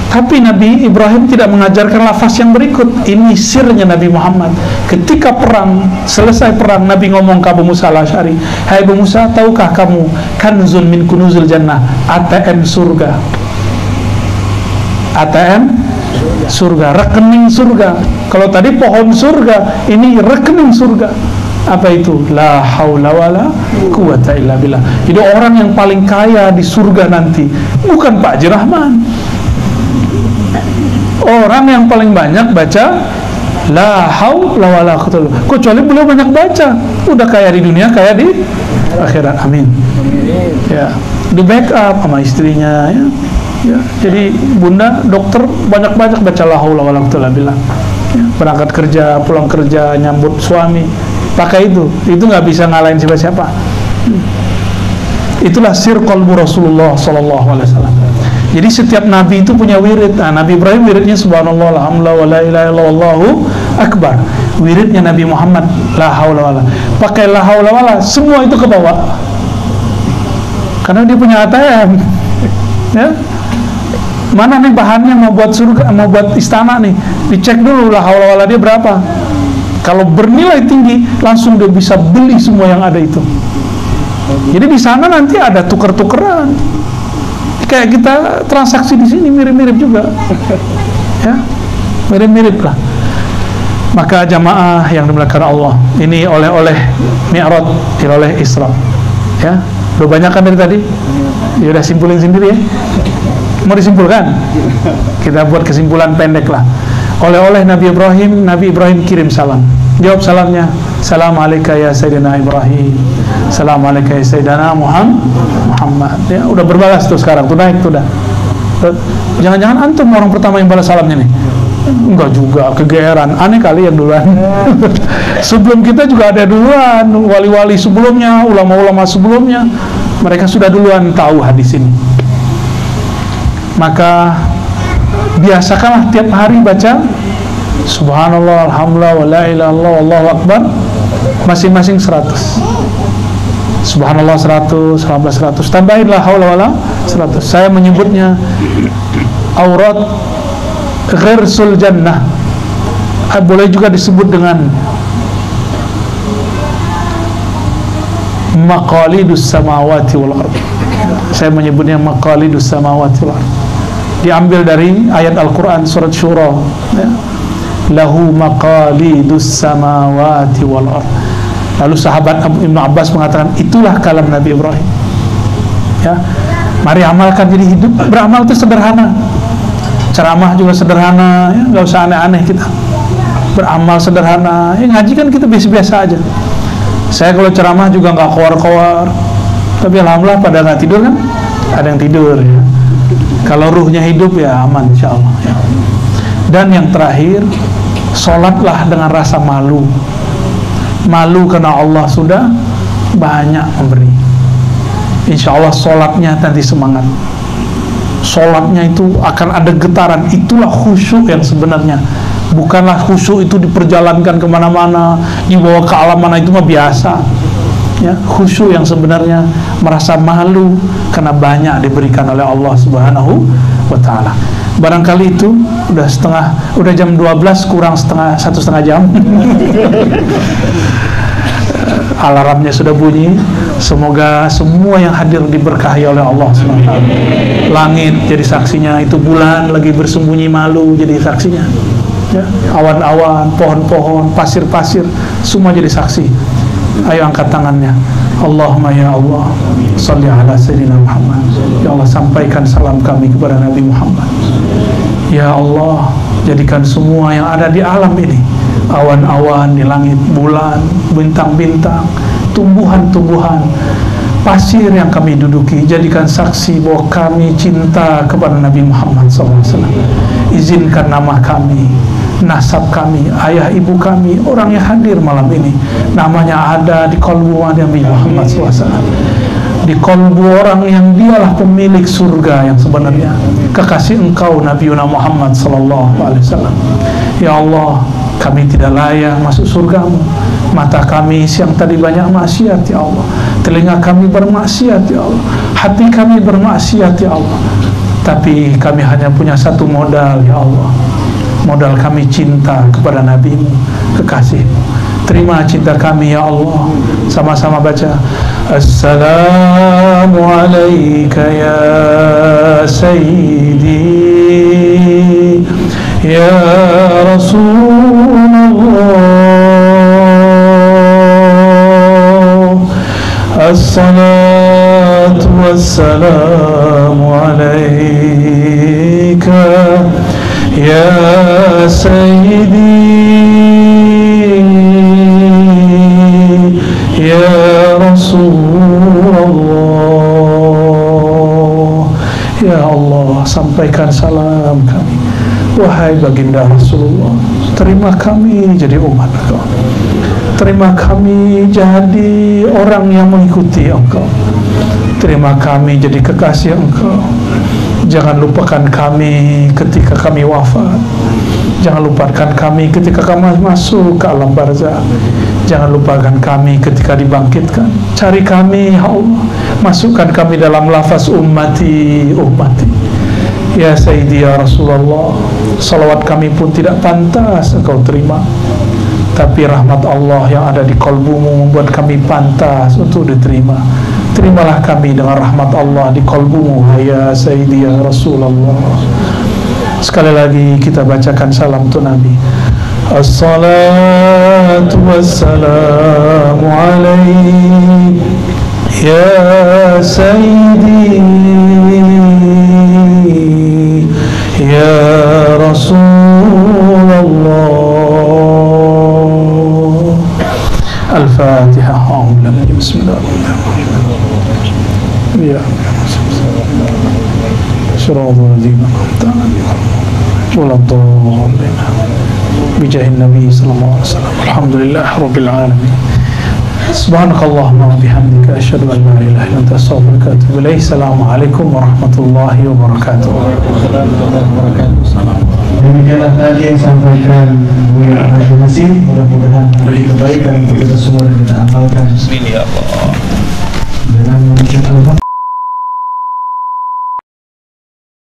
Speaker 1: Tapi Nabi Ibrahim tidak mengajarkan lafaz yang berikut. Ini sirnya Nabi Muhammad. Ketika perang, selesai perang, Nabi ngomong ke Abu Musa al-Asy'ari, hai Abu Musa, tahukah kamu kanzun min kunuzul jannah, ATM surga. ATM surga, rekening surga. Kalau tadi pohon surga, ini rekening surga. Apa itu? La haula wala quwata illa billah. Jadi orang yang paling kaya di surga nanti bukan Pak Haji Rahman. Orang yang paling banyak baca la haula wala quwwata, kecuali beliau banyak baca, udah kaya di dunia, kaya di akhirat. Amin. Ya, di backup sama istrinya, ya. Ya, jadi bunda dokter banyak-banyak baca la haula wala quwwata illa billah. Ya, berangkat kerja, pulang kerja, nyambut suami, pakai itu nggak bisa ngalahin siapa-siapa. Itulah sir qalbu Rasulullah sallallahu alaihi wasallam. Jadi setiap nabi itu punya wirid. Nah, Nabi Ibrahim wiridnya subhanallah, alhamdulillah, wala ilaha illallah, wallahu akbar. Wiridnya Nabi Muhammad la haula wala. Pakai la haula wala, semua itu ke bawah. Karena dia punya ATM. Ya. Mana nih bahannya mau buat surga, mau buat istana nih. Dicek dulu la haula wala dia berapa. Kalau bernilai tinggi, langsung dia bisa beli semua yang ada itu. Jadi di sana nanti ada tuker-tukeran. Kayak kita transaksi di sini mirip-mirip juga, ya, mirip-mirip lah. Maka jamaah yang dimuliakan Allah, ini oleh-oleh Mi'raj, oleh Isra, ya. Udah banyak kan dari tadi? Ya udah simpulin sendiri ya. Mau disimpulkan? Kita buat kesimpulan pendek lah. Oleh-oleh Nabi Ibrahim kirim salam. Jawab salamnya, Assalamualaikum ya Sayyidina Ibrahim, Assalamualaikum ya Sayyidina Muhammad. Ya, udah berbalas tuh sekarang, tuh naik tuh dah. Jangan-jangan antum orang pertama yang balas salamnya nih? Enggak juga, kegeeran. Aneh kali yang duluan. Sebelum kita juga ada duluan, wali-wali sebelumnya, ulama-ulama sebelumnya, mereka sudah duluan tahu hadis ini. Maka biasakanlah tiap hari baca Subhanallah, Alhamdulillah, wa la ilaha illallah, Wallahu Akbar, masing-masing 100. Subhanallah 100, Alhamdulillah 100, tambahin la haula wala 100. Saya menyebutnya aurat ghirsul jannah. Boleh juga disebut dengan maqalidus samawati wal ard. Saya menyebutnya maqalidus samawati wal ard. Diambil dari ayat Al-Quran surat Syura, ya. Lahu maqalidus samawati wal ard. Lalu sahabat Ibnu Abbas mengatakan itulah kalam Nabi Ibrahim. Ya, mari amalkan. Jadi hidup beramal itu sederhana. Ceramah juga sederhana, ya, nggak usah aneh-aneh kita. Beramal sederhana, ya, ngaji kan kita biasa-biasa aja. Saya kalau ceramah juga nggak kowar-kowar, tapi alhamdulillah pada nggak tidur kan? Ada yang tidur ya. Kalau ruhnya hidup ya aman insya Allah ya. Dan yang terakhir, sholatlah dengan rasa malu. Malu karena Allah sudah banyak memberi. Insya Allah sholatnya nanti semangat. Sholatnya itu akan ada getaran. Itulah khusyuk yang sebenarnya. Bukanlah khusyuk itu diperjalankan kemana-mana, dibawa ke alam mana, itu mah biasa ya. Khusyuk yang sebenarnya merasa malu karena banyak diberikan oleh Allah Subhanahu wa ta'ala. Barangkali itu udah jam 12 kurang 1,5 jam. Alarmnya sudah bunyi. Semoga semua yang hadir diberkahi oleh Allah SWT. Langit jadi saksinya, itu bulan lagi bersembunyi malu jadi saksinya ya. Awan-awan, pohon-pohon, pasir-pasir, semua jadi saksi. Ayo angkat tangannya. Allahumma ya Allah, salli ala Sayyidina Muhammad. Ya Allah, sampaikan salam kami kepada Nabi Muhammad. Ya Allah, jadikan semua yang ada di alam ini, awan-awan di langit, bulan, bintang-bintang, tumbuhan-tumbuhan, pasir yang kami duduki, jadikan saksi bahwa kami cinta kepada Nabi Muhammad SAW. Izinkan nama kami, nasab kami, ayah ibu kami, orang yang hadir malam ini, namanya ada di kolbu Nabi Muhammad SAW, di kolbu orang yang dialah pemilik surga yang sebenarnya, kekasih engkau Nabi Muhammad SAW. Ya Allah, kami tidak layak masuk surgamu. Mata kami siang tadi banyak maksiat ya Allah, telinga kami bermaksiat ya Allah, hati kami bermaksiat ya Allah. Tapi kami hanya punya satu modal ya Allah, modal kami cinta kepada Nabi-Mu, kekasih-Mu. Terima cinta kami ya Allah. Sama-sama baca Assalamu alayka ya Sayyidi ya Rasulullah. Assalatu wassalamu alayka ya Sayyidi ya Rasulullah. Ya Allah, sampaikan salam kami, wahai baginda Rasulullah. Terima kami jadi umat Engkau, terima kami jadi orang yang mengikuti Engkau, terima kami jadi kekasih Engkau. Jangan lupakan kami ketika kami wafat, jangan lupakan kami ketika kami masuk ke alam barzakh, jangan lupakan kami ketika dibangkitkan. Cari kami ya Allah, masukkan kami dalam lafaz ummati ummati ya Sayyidi ya Rasulullah. Salawat kami pun tidak pantas Engkau terima, tapi rahmat Allah yang ada di kolbumu membuat kami pantas untuk diterima. Terimalah kami dengan rahmat Allah di kolbumu ya Sayyidi ya Rasulullah. Sekali lagi kita bacakan salam tu Nabi. Assalatu wassalamu alaihi ya Sayyidi ya Rasulullah. Al-Fatihah. Bismillahirrahmanirrahim. Ya Siratal ladzina an'amta 'alaihim waladdallin. Bijahin Nabi sallallahu alaihi wasallam. Alhamdulillahirabbil alamin. Subhanakallahumma wa bihamdika asyhadu an la ilaha illa anta astaghfiruka wa atubu ilaik. Assalamualaikum warahmatullahi wabarakatuh.
Speaker 3: Demikianlah tadi yang disampaikan Buya Haji Nasir. Mudah-mudahan lebih kebaikan untuk kita semua dan kita amalkan. Bismillah. Dengan mengucapkan